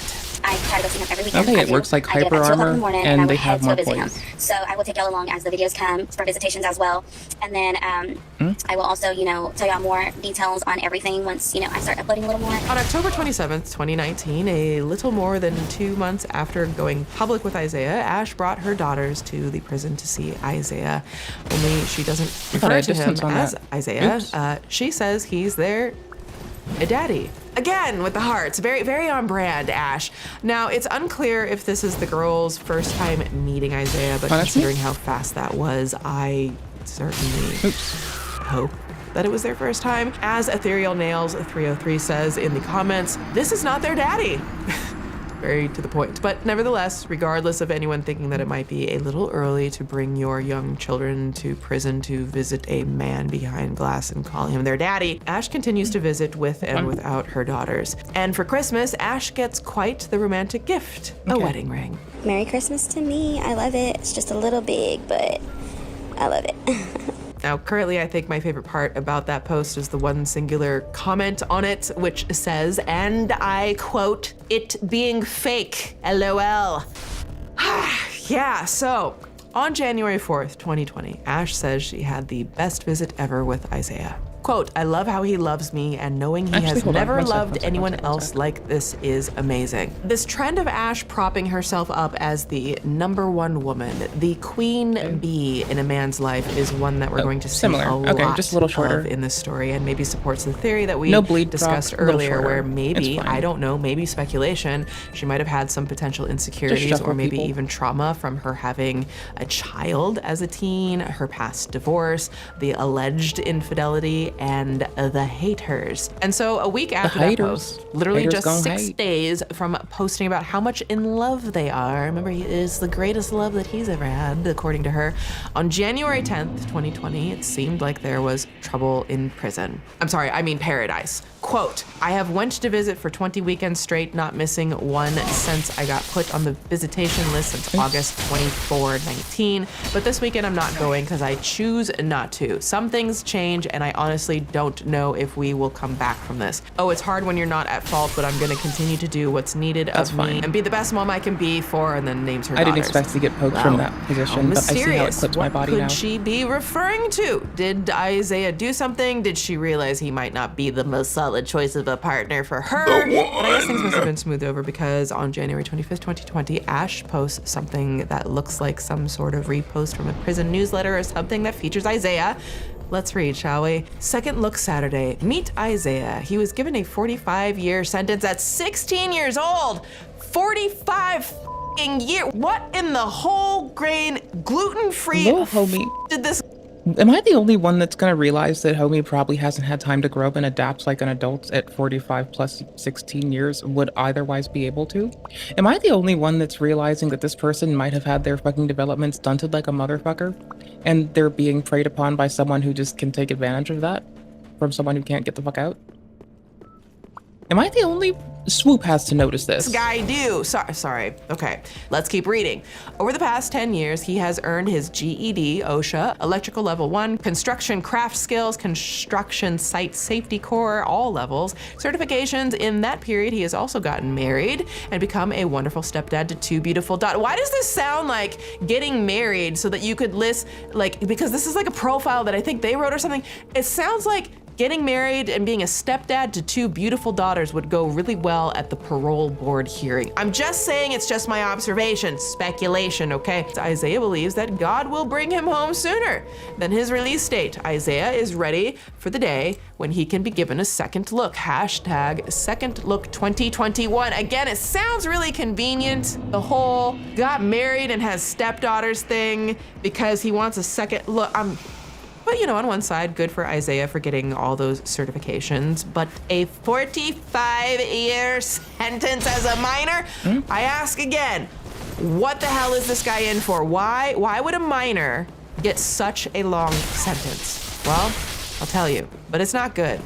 I try to go see him every weekend. Okay, it works like Hyper Armor, and they have more points. So I will take y'all along as the videos come for visitations as well. And then I will also, you know, tell y'all more details on everything once, you know, I start uploading a little more. On October 27th, 2019, a little more than 2 months after going public with Isaiah, Ash brought her daughters to the prison to see Isaiah. Only she doesn't refer to him as Isaiah. She says he's their daddy. Again, with the hearts. Very, very on brand, Ash. Now, it's unclear if this is the girls' first time meeting Isaiah, but considering how fast that was, I certainly hope that it was their first time. As Ethereal Nails 303 says in the comments, this is not their daddy. Very to the point. But nevertheless, regardless of anyone thinking that it might be a little early to bring your young children to prison to visit a man behind glass and call him their daddy, Ash continues to visit with and without her daughters. And for Christmas, Ash gets quite the romantic gift, a wedding ring. Merry Christmas to me. I love it. It's just a little big, but I love it. Now, currently, I think my favorite part about that post is the one singular comment on it, which says, and I quote, it being fake, LOL. Yeah, so on January 4th, 2020, Ash says she had the best visit ever with Isaiah. Quote, I love how he loves me, and knowing he Actually, has hold on. never One sec, loved one sec, anyone one sec, one else sec. like this is amazing. This trend of Ash propping herself up as the #1 woman, the queen bee in a man's life, is one that we're going to see similar. a Okay, lot just a little shorter. of in this story, and maybe supports the theory that we No bleed discussed drop, a little earlier, shorter. where It's maybe, fine. I don't know, maybe speculation, she might have had some potential insecurities shuffle or maybe people. even trauma from her having a child as a teen, her past divorce, the alleged infidelity, and the haters. And so a week after that haters. post, literally Haters just gon' 6 hate. days from posting about how much in love they are. Remember, he is the greatest love that he's ever had, according to her. On January 10th, 2020, it seemed like there was trouble in prison. I'm sorry, I mean paradise. Quote, I have went to visit for 20 weekends straight, not missing one since I got put on the visitation list since August 24, 19. But this weekend I'm not going because I choose not to. Some things change and I honestly don't know if we will come back from this. Oh, it's hard when you're not at fault, but I'm gonna continue to do what's needed That's of me fine. and be the best mom I can be for, and then names her I didn't daughters. expect to get poked from that position, but I see how it Mysterious. clips my What body could now. she be referring to? Did Isaiah do something? Did she realize he might not be the most solid choice of a partner for her? But I guess things must have been smoothed over because on January 25th, 2020, Ash posts something that looks like some sort of repost from a prison newsletter or something that features Isaiah. Let's read, shall we? Second Look Saturday. Meet Isaiah. He was given a 45-year sentence at 16 years old. 45 year. What in the whole grain, gluten-free Little homie. did this? Am I the only one that's gonna realize that homie probably hasn't had time to grow up and adapt like an adult at 45 plus 16 years would otherwise be able to? Am I the only one that's realizing that this person might have had their fucking development stunted like a motherfucker? And they're being preyed upon by someone who just can take advantage of that? From someone who can't get the fuck out? Am I the only... Swoop has to notice this. Guy do. Sorry. Okay, let's keep reading. Over the past 10 years, he has earned his GED, OSHA, Electrical Level 1, Construction Craft Skills, Construction Site Safety Corps, all levels, certifications. In that period, he has also gotten married and become a wonderful stepdad to 2 beautiful daughters. Why does this sound like getting married so that you could list, like, because this is like a profile that I think they wrote or something. It sounds like getting married and being a stepdad to 2 beautiful daughters would go really well at the parole board hearing. I'm just saying, it's just my observation, speculation, okay? Isaiah believes that God will bring him home sooner than his release date. Isaiah is ready for the day when he can be given a second look. Hashtag second look 2021. Again, it sounds really convenient, the whole got married and has stepdaughters thing because he wants a second look. But, you know, on one side, good for Isaiah for getting all those certifications, but a 45-year sentence as a minor? I ask again, what the hell is this guy in for? Why would a minor get such a long sentence? Well, I'll tell you, but it's not good.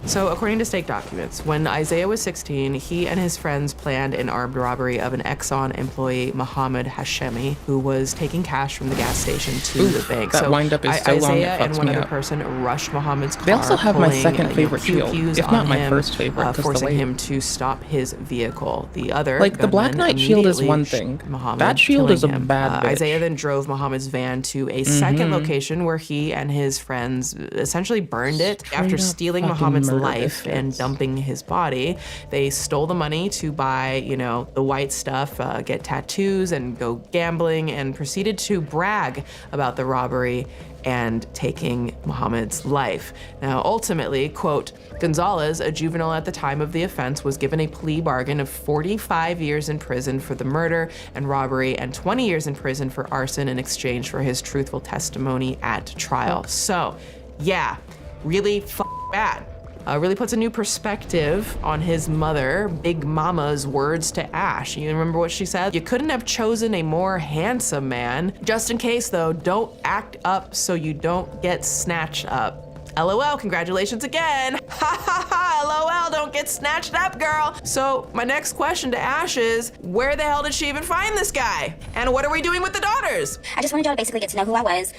So according to state documents, when Isaiah was 16, he and his friends planned an armed robbery of an Exxon employee, Mohammed Hashemi, who was taking cash from the gas station to the bank. That windup is so long, it Isaiah and fucks one me other up. person rushed Mohammed's car, They also have my pulling, second favorite pew shield, pews if not on my him, first favorite, 'cause the forcing way- him to stop his vehicle. The other Like, the Black gunman Knight shield is immediately one shot thing. Mohammed, That shield killing is a him. bad bitch. Isaiah then drove Mohammed's van to a second Mhm. location where he and his friends essentially burned it after up stealing fucking Mohammed's murder life and dumping his body. They stole the money to buy, you know, the white stuff, get tattoos and go gambling, and proceeded to brag about the robbery and taking Mohammed's life. Now, ultimately, quote, Gonzalez, a juvenile at the time of the offense, was given a plea bargain of 45 years in prison for the murder and robbery and 20 years in prison for arson in exchange for his truthful testimony at trial. So, yeah, really bad. Really puts a new perspective on his mother, Big Mama's words to Ash. You remember what she said? You couldn't have chosen a more handsome man. Just in case though, don't act up so you don't get snatched up. LOL, congratulations again. Ha ha ha, LOL, don't get snatched up, girl. So my next question to Ash is, where the hell did she even find this guy? And what are we doing with the daughters? I just wanted y'all to basically get to know who I was.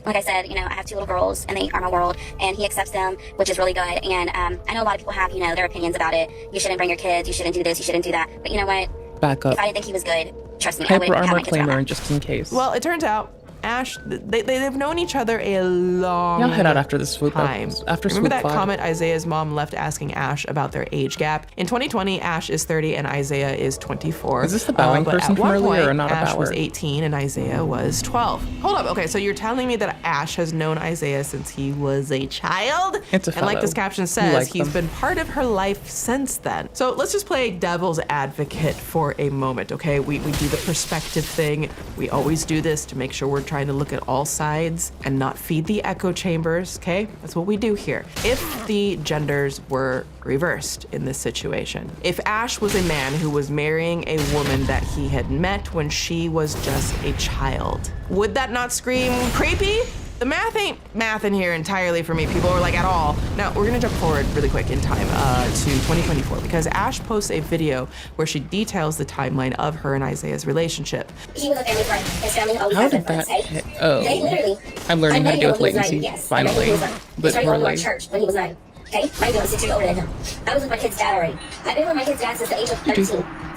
Like I said, you know, I have 2 little girls and they are my world, and he accepts them, which is really good. And I know a lot of people have, you know, their opinions about it. You shouldn't bring your kids, you shouldn't do this, you shouldn't do that. But you know what? Back up. If I didn't think he was good, trust me, I Hyper would have armor my kids around claimer that. just in case. Well, it turns out Ash, they've known each other a long Y'all head out after this swoop. time. After Remember swoop that 5. comment Isaiah's mom left asking Ash about their age gap? In 2020, Ash is 30 and Isaiah is 24. Is this the bowing but person at from one earlier point, or not a Ash was bower? 18 and Isaiah was 12. Hold up. Okay, so you're telling me that Ash has known Isaiah since he was a child? It's a And like fellow. this caption You says, like he's them. been part of her life since then. So let's just play devil's advocate for a moment, okay? We do the perspective thing. We always do this to make sure we're trying to look at all sides and not feed the echo chambers, okay? That's what we do here. If the genders were reversed in this situation, if Ash was a man who was marrying a woman that he had met when she was just a child, would that not scream creepy? The math ain't math in here entirely for me, people, or like at all. Now, we're gonna jump forward really quick in time to 2024 because Ash posts a video where she details the timeline of her and Isaiah's relationship. He was a family friend. His family always How has been did that friends, hey? hit? Oh. They literally. I'm learning I how to met deal him with when he was latency, 9, yes. finally. I met him when he was 9. He But started going to our really. church when he was 9. Okay? My dad was 6 years older than him. I was with my kid's dad already. I've been with my kid's dad since the age of 13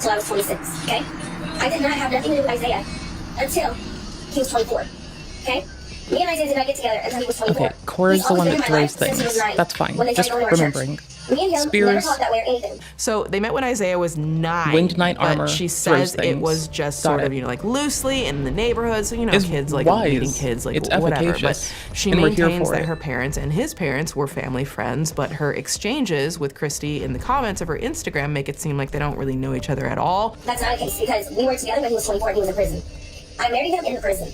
till I was 26. Okay? I did not have nothing to do with Isaiah until he was 24. Okay? Me and Isaiah did not get together until he was 24. Okay, Cora's He's the always one been in that my life throws since he was things. 9, That's fine. when they Just started going to our remembering. church. Me and him never Spears. talked that way or anything. So they met when Isaiah was 9. Winged knight but armor she throws says it things. was just Got sort it. of, like loosely in the neighborhood. So, It's kids like wise. meeting kids, like It's whatever. But efficacious. she And we're here maintains for that it. her parents and his parents were family friends, but her exchanges with Christy in the comments of her Instagram make it seem like they don't really know each other at all. That's not the case because we were together when he was 24 and he was in prison. I married him in the prison.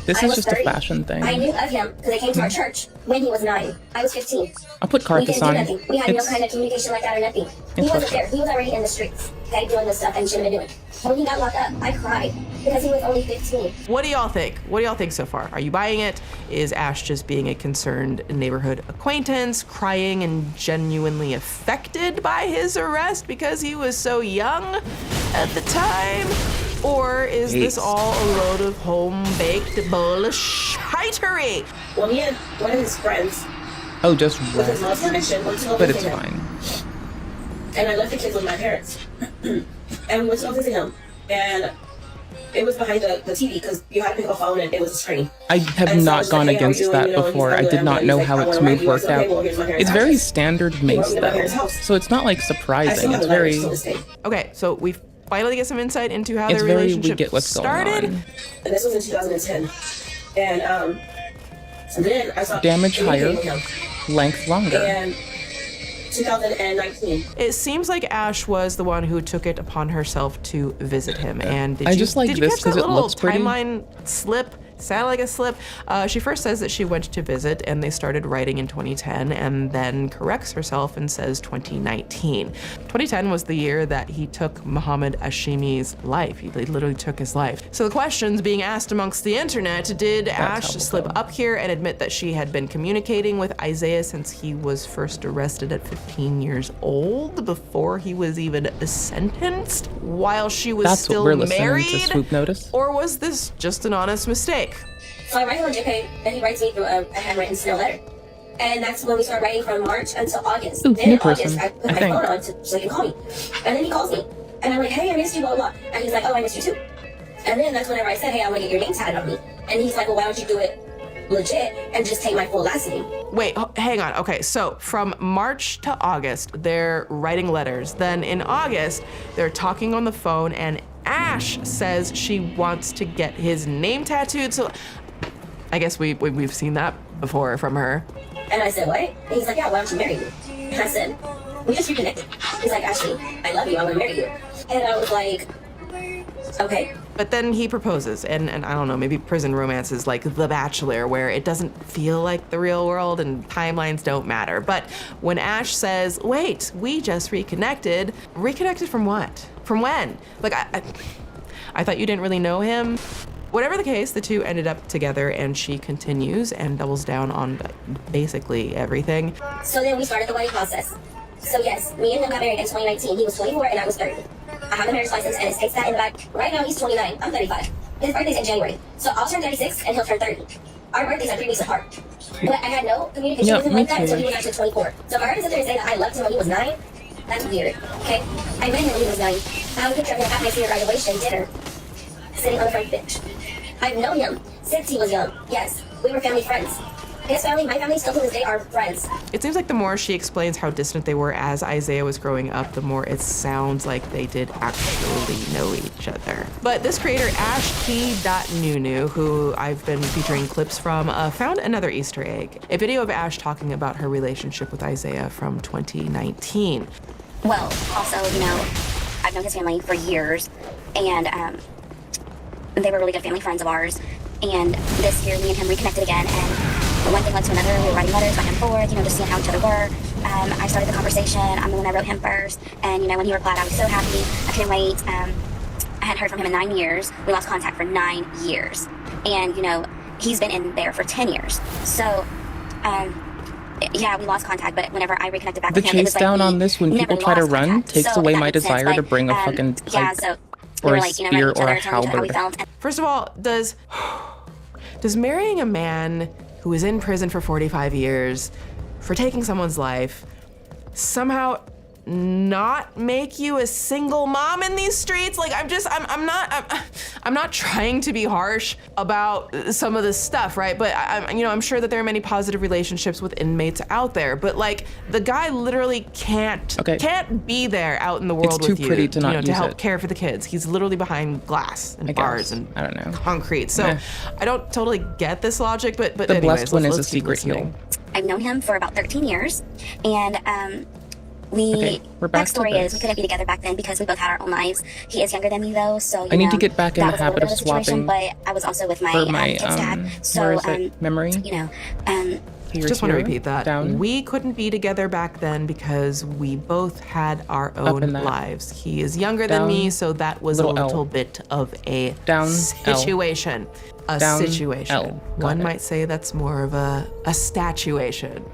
This I is was just 30. a fashion thing. I knew of him because they came to our church when he was 9. I was 15. I'll put We Carthus didn't do on. nothing. We had no It's- kind of communication like that or nothing. He it's wasn't okay. there. He was already in the streets, okay, doing this stuff and shouldn't have been doing. When he got locked up, I cried because he was only 15. What do y'all think? What do y'all think so far? Are you buying it? Is Ash just being a concerned neighborhood acquaintance, crying and genuinely affected by his arrest because he was so young at the time? Or is this Yikes. all a load of home-baked bullshitery? Well, me and one of his friends, Oh, just with his rest. mom's permission, went to go But visit it's him. fine. And I left the kids with my parents. And we went to go visit him. And it was behind the TV because you had to pick up a phone and it was a screen. I have And so I not was gone like, hey, how against you that doing? You know, before. he's I like, did not he's know like, how I its wanna write move you. I worked said, okay, out. well, here's my parents' It's very address. standard He Mace wrote me to my though. parents' house. So it's not like I surprising. still have It's the letters very to this day. Okay, so we finally get some insight into how it's their very relationship we get what's started. going on. And this was in 2010. And so then I saw Damage higher, with him. length longer. And 2019. It seems like Ash was the one who took it upon herself to visit him. And did I you, just like did you this catch that 'cause it little looks pretty. timeline slip? Sounded like a slip. She first says that she went to visit and they started writing in 2010 and then corrects herself and says 2019. 2010 was the year that he took Muhammad Hashimi's life. He literally took his life. So the questions being asked amongst the internet, did Ash slip up here and admit that she had been communicating with Isaiah since he was first arrested at 15 years old before he was even sentenced while she was That's still what we're listening married? to Swoop Notice. Or was this just an honest mistake? So I write him on JPEG, and he writes me through a handwritten snail letter. And that's when we start writing from March until August. Ooh, Then new in August, person, I put I my think. phone on so he can call me. And then he calls me. And I'm like, hey, I missed you, blah, blah, blah. And he's like, oh, I missed you too. And then that's whenever I said, hey, I want to get your name tatted on me. And he's like, well, why don't you do it legit and just take my full last name? Wait, hang on. Okay, so from March to August, they're writing letters. Then in August, they're talking on the phone, and Ash says she wants to get his name tattooed. So I guess we've seen that before from her. And I said, what? And he's like, yeah, why don't you marry me? And I said, we just reconnected. He's like, Ashley, I love you, I want to marry you. And I was like, okay. But then he proposes, and I don't know, maybe prison romance is like The Bachelor, where it doesn't feel like the real world and timelines don't matter. But when Ash says, wait, we just reconnected from what? From when? Like, I thought you didn't really know him. Whatever the case, the two ended up together, and she continues and doubles down on basically everything. So then we started the wedding process. So yes, me and him got married in 2019. He was 24 and I was 30. I have a marriage license and it states that in the back. Right now he's 29, I'm 35. His birthday's in January. So I'll turn 36 and he'll turn 30. Our birthdays are 3 weeks apart. But I had no communication with him like that until he was actually 24. So if I heard him sit there and say that I loved him when he was 9, that's weird, okay? I met him when he was 9. I have a picture of him at my senior graduation dinner, sitting on the front bench. I've known him since he was young. Yes, we were family friends. His family, my family, still to this day are friends. It seems like the more she explains how distant they were as Isaiah was growing up, the more it sounds like they did actually know each other. But this creator, AshKey.Nunu, who I've been featuring clips from, found another Easter egg. A video of Ash talking about her relationship with Isaiah from 2019. Well, also, you know, I've known his family for years, and they were really good family friends of ours. And this year, me and him reconnected again, and one thing led to another. We were writing letters back and forth, you know, just seeing how each other were. I started the conversation. I'm the one that wrote him first, and you know, when he replied, I was so happy. I couldn't wait. I hadn't heard from him in 9 years. We lost contact for 9 years, and you know, he's been in there for 10 years. So, yeah, we lost contact. But whenever I reconnected back The with him, it was chase down like on this when people try to run takes away my desire to bring a fucking pipe or a spear or a halberd. First of all, does marrying a man who is in prison for 45 years for taking someone's life somehow not make you a single mom in these streets? Like, I'm not trying to be harsh about some of this stuff, right? But I'm sure that there are many positive relationships with inmates out there, but like, the guy literally can't be there out in the world It's with too you, pretty to not to use help it. care for the kids. He's literally behind glass and I bars guess. and I don't know. concrete. So Meh. I don't totally get this logic, but The anyways, blessed one is a let's keep secret heel. listening. I've known him for about 13 years, and Okay, we're back to backstory is this. we couldn't be together back then because we both had our own lives. He is younger than me though, so you I need know, to get back in that the was a little habit bit of a situation, swapping But I was also with my, for my kid's dad, so where is it? Memory? you know, Here, Just want to here, repeat that. down. We couldn't be together back then because we both had our own in that. lives. He is younger than Down, me, so that was little a little L. bit of a Down, L. situation. A Down, situation. L. Got One it. might say that's more of a statuation.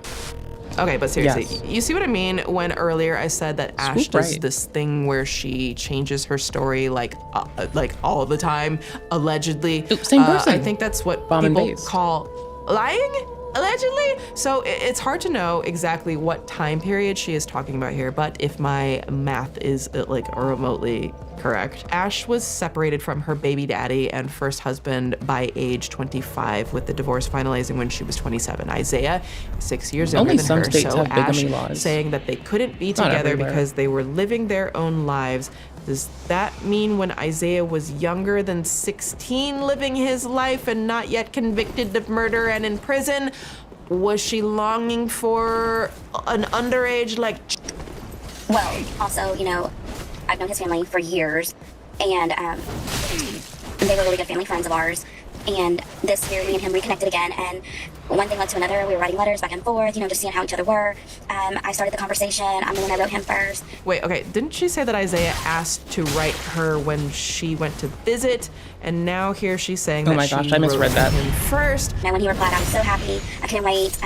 Okay, but seriously, Yes. you see what I mean when earlier I said that Ash Swoop does right. this thing where she changes her story like all the time, allegedly. Ooh, same person. I think that's what Bomb and people base. call lying, allegedly. So it's hard to know exactly what time period she is talking about here, but if my math is like remotely correct, Ash was separated from her baby daddy and first husband by age 25, with the divorce finalizing when she was 27. Isaiah, 6 years younger Only than some her, states so have bigamy Ash laws. saying that they couldn't be Not together everywhere. because they were living their own lives. Does that mean when Isaiah was younger than 16, living his life and not yet convicted of murder and in prison, was she longing for an underage, like... well, also, you know, I've known his family for years, and they were really good family friends of ours. And this year, me and him reconnected again, and one thing led to another. We were writing letters back and forth, you know, just seeing how each other were. I started the conversation. I'm the one that wrote him first. Wait, okay, didn't she say that Isaiah asked to write her when she went to visit? And now here she's saying Oh that my she gosh, I misread wrote that. him first. And when he replied, I was so happy. I couldn't wait.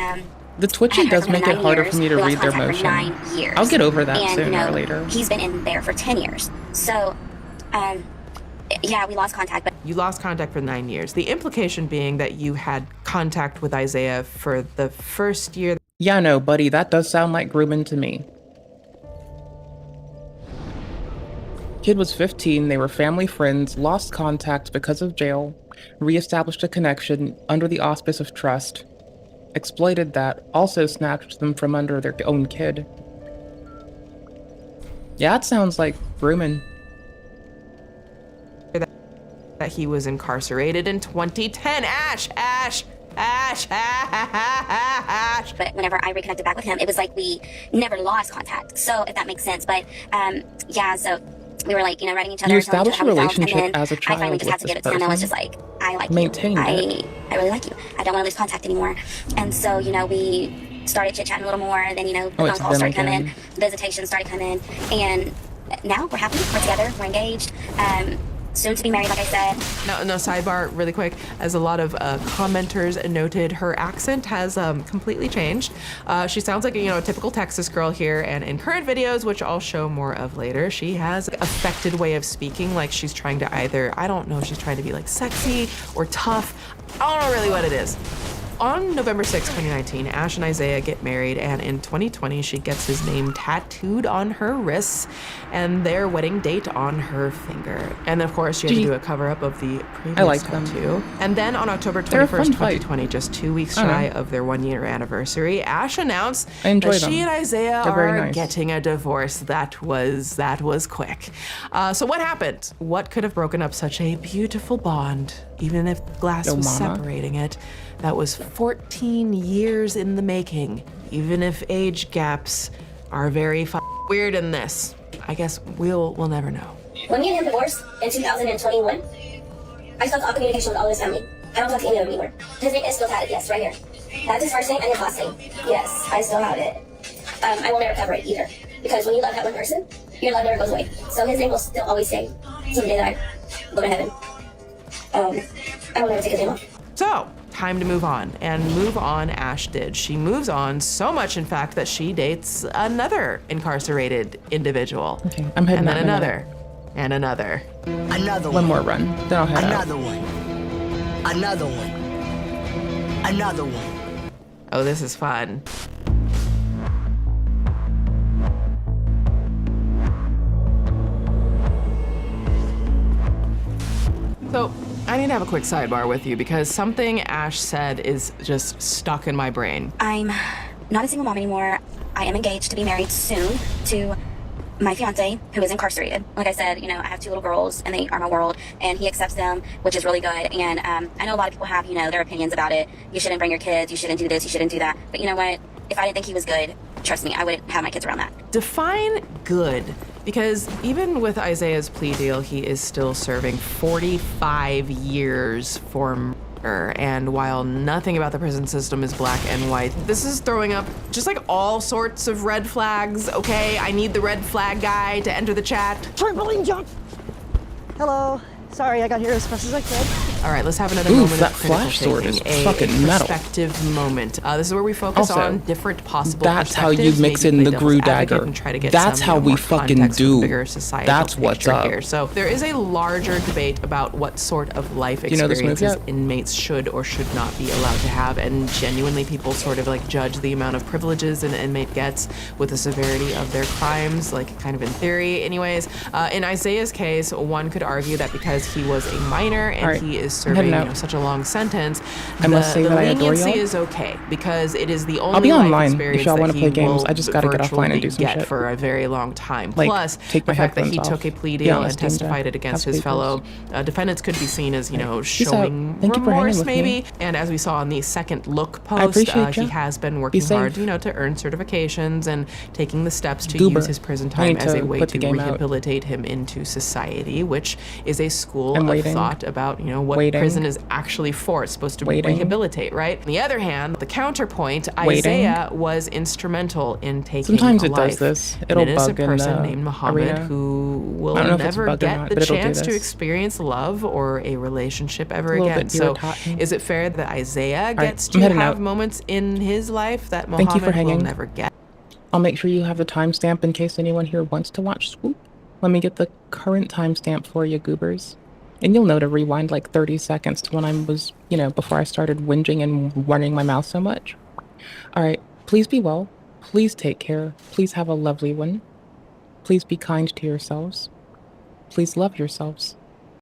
The twitchy I hadn't heard does from him make in it 9 harder years. for me to We lost read their contact for motion. 9 years. I'll get over that and, sooner you know, or later. He's been in there for 10 years. So, yeah, we lost contact, but You lost contact for 9 years. The implication being that you had contact with Isaiah for the first year. Yeah, no, buddy, that does sound like grooming to me. Kid was 15, they were family friends, lost contact because of jail, reestablished a connection under the auspice of trust, exploited that, also snatched them from under their own kid. Yeah, it sounds like grooming. That he was incarcerated in 2010. Ash. But whenever I reconnected back with him, it was like we never lost contact. So if that makes sense. But yeah, so we were like, you know, writing each other. You telling each established other a how we felt, relationship and then as a I finally child just had to with give it this to him. I was person. just like, I like Maintain you. it. I really like you. I don't want to lose contact anymore. And so, you know, we started chit-chatting a little more. And then, you know, the Oh, phone it's calls them started coming. again. Visitations started coming. And now we're happy. We're together. We're engaged. Soon to be married, like I said. No, sidebar really quick. As a lot of commenters noted, her accent has completely changed. She sounds like, you know, a typical Texas girl here, and in current videos, which I'll show more of later, she has an affected way of speaking, like she's trying to either, I don't know if she's trying to be like sexy or tough. I don't know really what it is. on November 6, 2019, Ash and Isaiah get married, and in 2020, she gets his name tattooed on her wrists and their wedding date on her finger. And of course, she had to do a cover-up of the previous tattoo. And then on October 21st, 2020, just 2 weeks shy of their 1-year anniversary, Ash announced that she and Isaiah are getting a divorce. That was quick. So what happened? What could have broken up such a beautiful bond, even if glass was separating it? That was 14 years in the making, even if age gaps are very weird in this. I guess we'll never know. When me and him divorced in 2021, I stopped all communication with all his family. I don't talk to any of them anymore. His name is still tatted, yes, right here. That's his first name and his last name. Yes, I still have it. I will never cover it either. Because when you love that one person, your love never goes away. So his name will still always stay till the day that I go to heaven. I will never take his name off. So, time to move on. And move on Ash did. She moves on so much, in fact, that she dates another incarcerated individual. Okay, I'm heading and then out another. And another. Another one more run. Then I'll head Another out. one. Another one. Another one. Oh, this is fun. So, I need to have a quick sidebar with you because something Ash said is just stuck in my brain. I'm not a single mom anymore. I am engaged to be married soon to my fiance, who is incarcerated. Like I said, I have 2 little girls and they are my world, and he accepts them, which is really good. And I know a lot of people have, their opinions about it. You shouldn't bring your kids, you shouldn't do this, you shouldn't do that. But you know what? If I didn't think he was good, trust me, I wouldn't have my kids around that. Define good, because even with Isaiah's plea deal, he is still serving 45 years for murder. And while nothing about the prison system is black and white, this is throwing up just like all sorts of red flags, okay? I need the red flag guy to enter the chat. Trampoline jump! Hello. Sorry, I got here as fast as I could. All right, let's have another Ooh, moment that of critical flash sword thinking, is fucking metal. perspective moment. This is where we focus Also, on different possible that's how you perspectives, mix maybe in play the devil's Gru advocate dagger. and try to get That's some, how we more fucking context with do. the bigger societal That's what's picture up. here. So there is a larger debate about what sort of life You know this movie experiences yet? inmates should or should not be allowed to have, and genuinely people sort of like judge the amount of privileges an inmate gets with the severity of their crimes, like kind of in theory anyways. In Isaiah's case, one could argue that because he was a minor and Alright, he is I'm serving heading out. such a long sentence, I must say the that I adore leniency y'all. is okay because it is the only I'll be life online if experience y'all that wanna he play games. will I just gotta get offline and do some virtually get shit. for a very long time. Like, Plus, take the my fact that he headphones took a off. plea Be deal on and this team, testified Jack. against Have his papers. fellow defendants could be seen as, Peace out. showing Thank you for hanging remorse with me. maybe. And as we saw in the second look I post, appreciate he ya. has been Be working hard, safe. to earn certifications and taking the steps to Goober. use his prison I time need as a to way put to the game out. rehabilitate him into society, which is a school I'm of waiting. thought about, what Waiting. prison is actually for. It's supposed to Waiting. rehabilitate, right? On the other hand, the counterpoint, Waiting. Isaiah was instrumental in taking Sometimes a it does life. this. An It'll innocent bug in person the named Muhammad arena. who will I don't know if it's never bugged or get not, the but it'll do chance to this. experience love or a relationship ever A little again. bit So irritating. is it fair that Isaiah right, gets I'm to heading have out. moments in his life that Thank you for Muhammad will hanging. never get? I'll make sure you have the timestamp in case anyone here wants to watch Swoop. Let me get the current timestamp for you, goobers. And you'll know to rewind like 30 seconds to when I was, before I started whinging and running my mouth so much. All right, please be well. Please take care. Please have a lovely one. Please be kind to yourselves. Please love yourselves.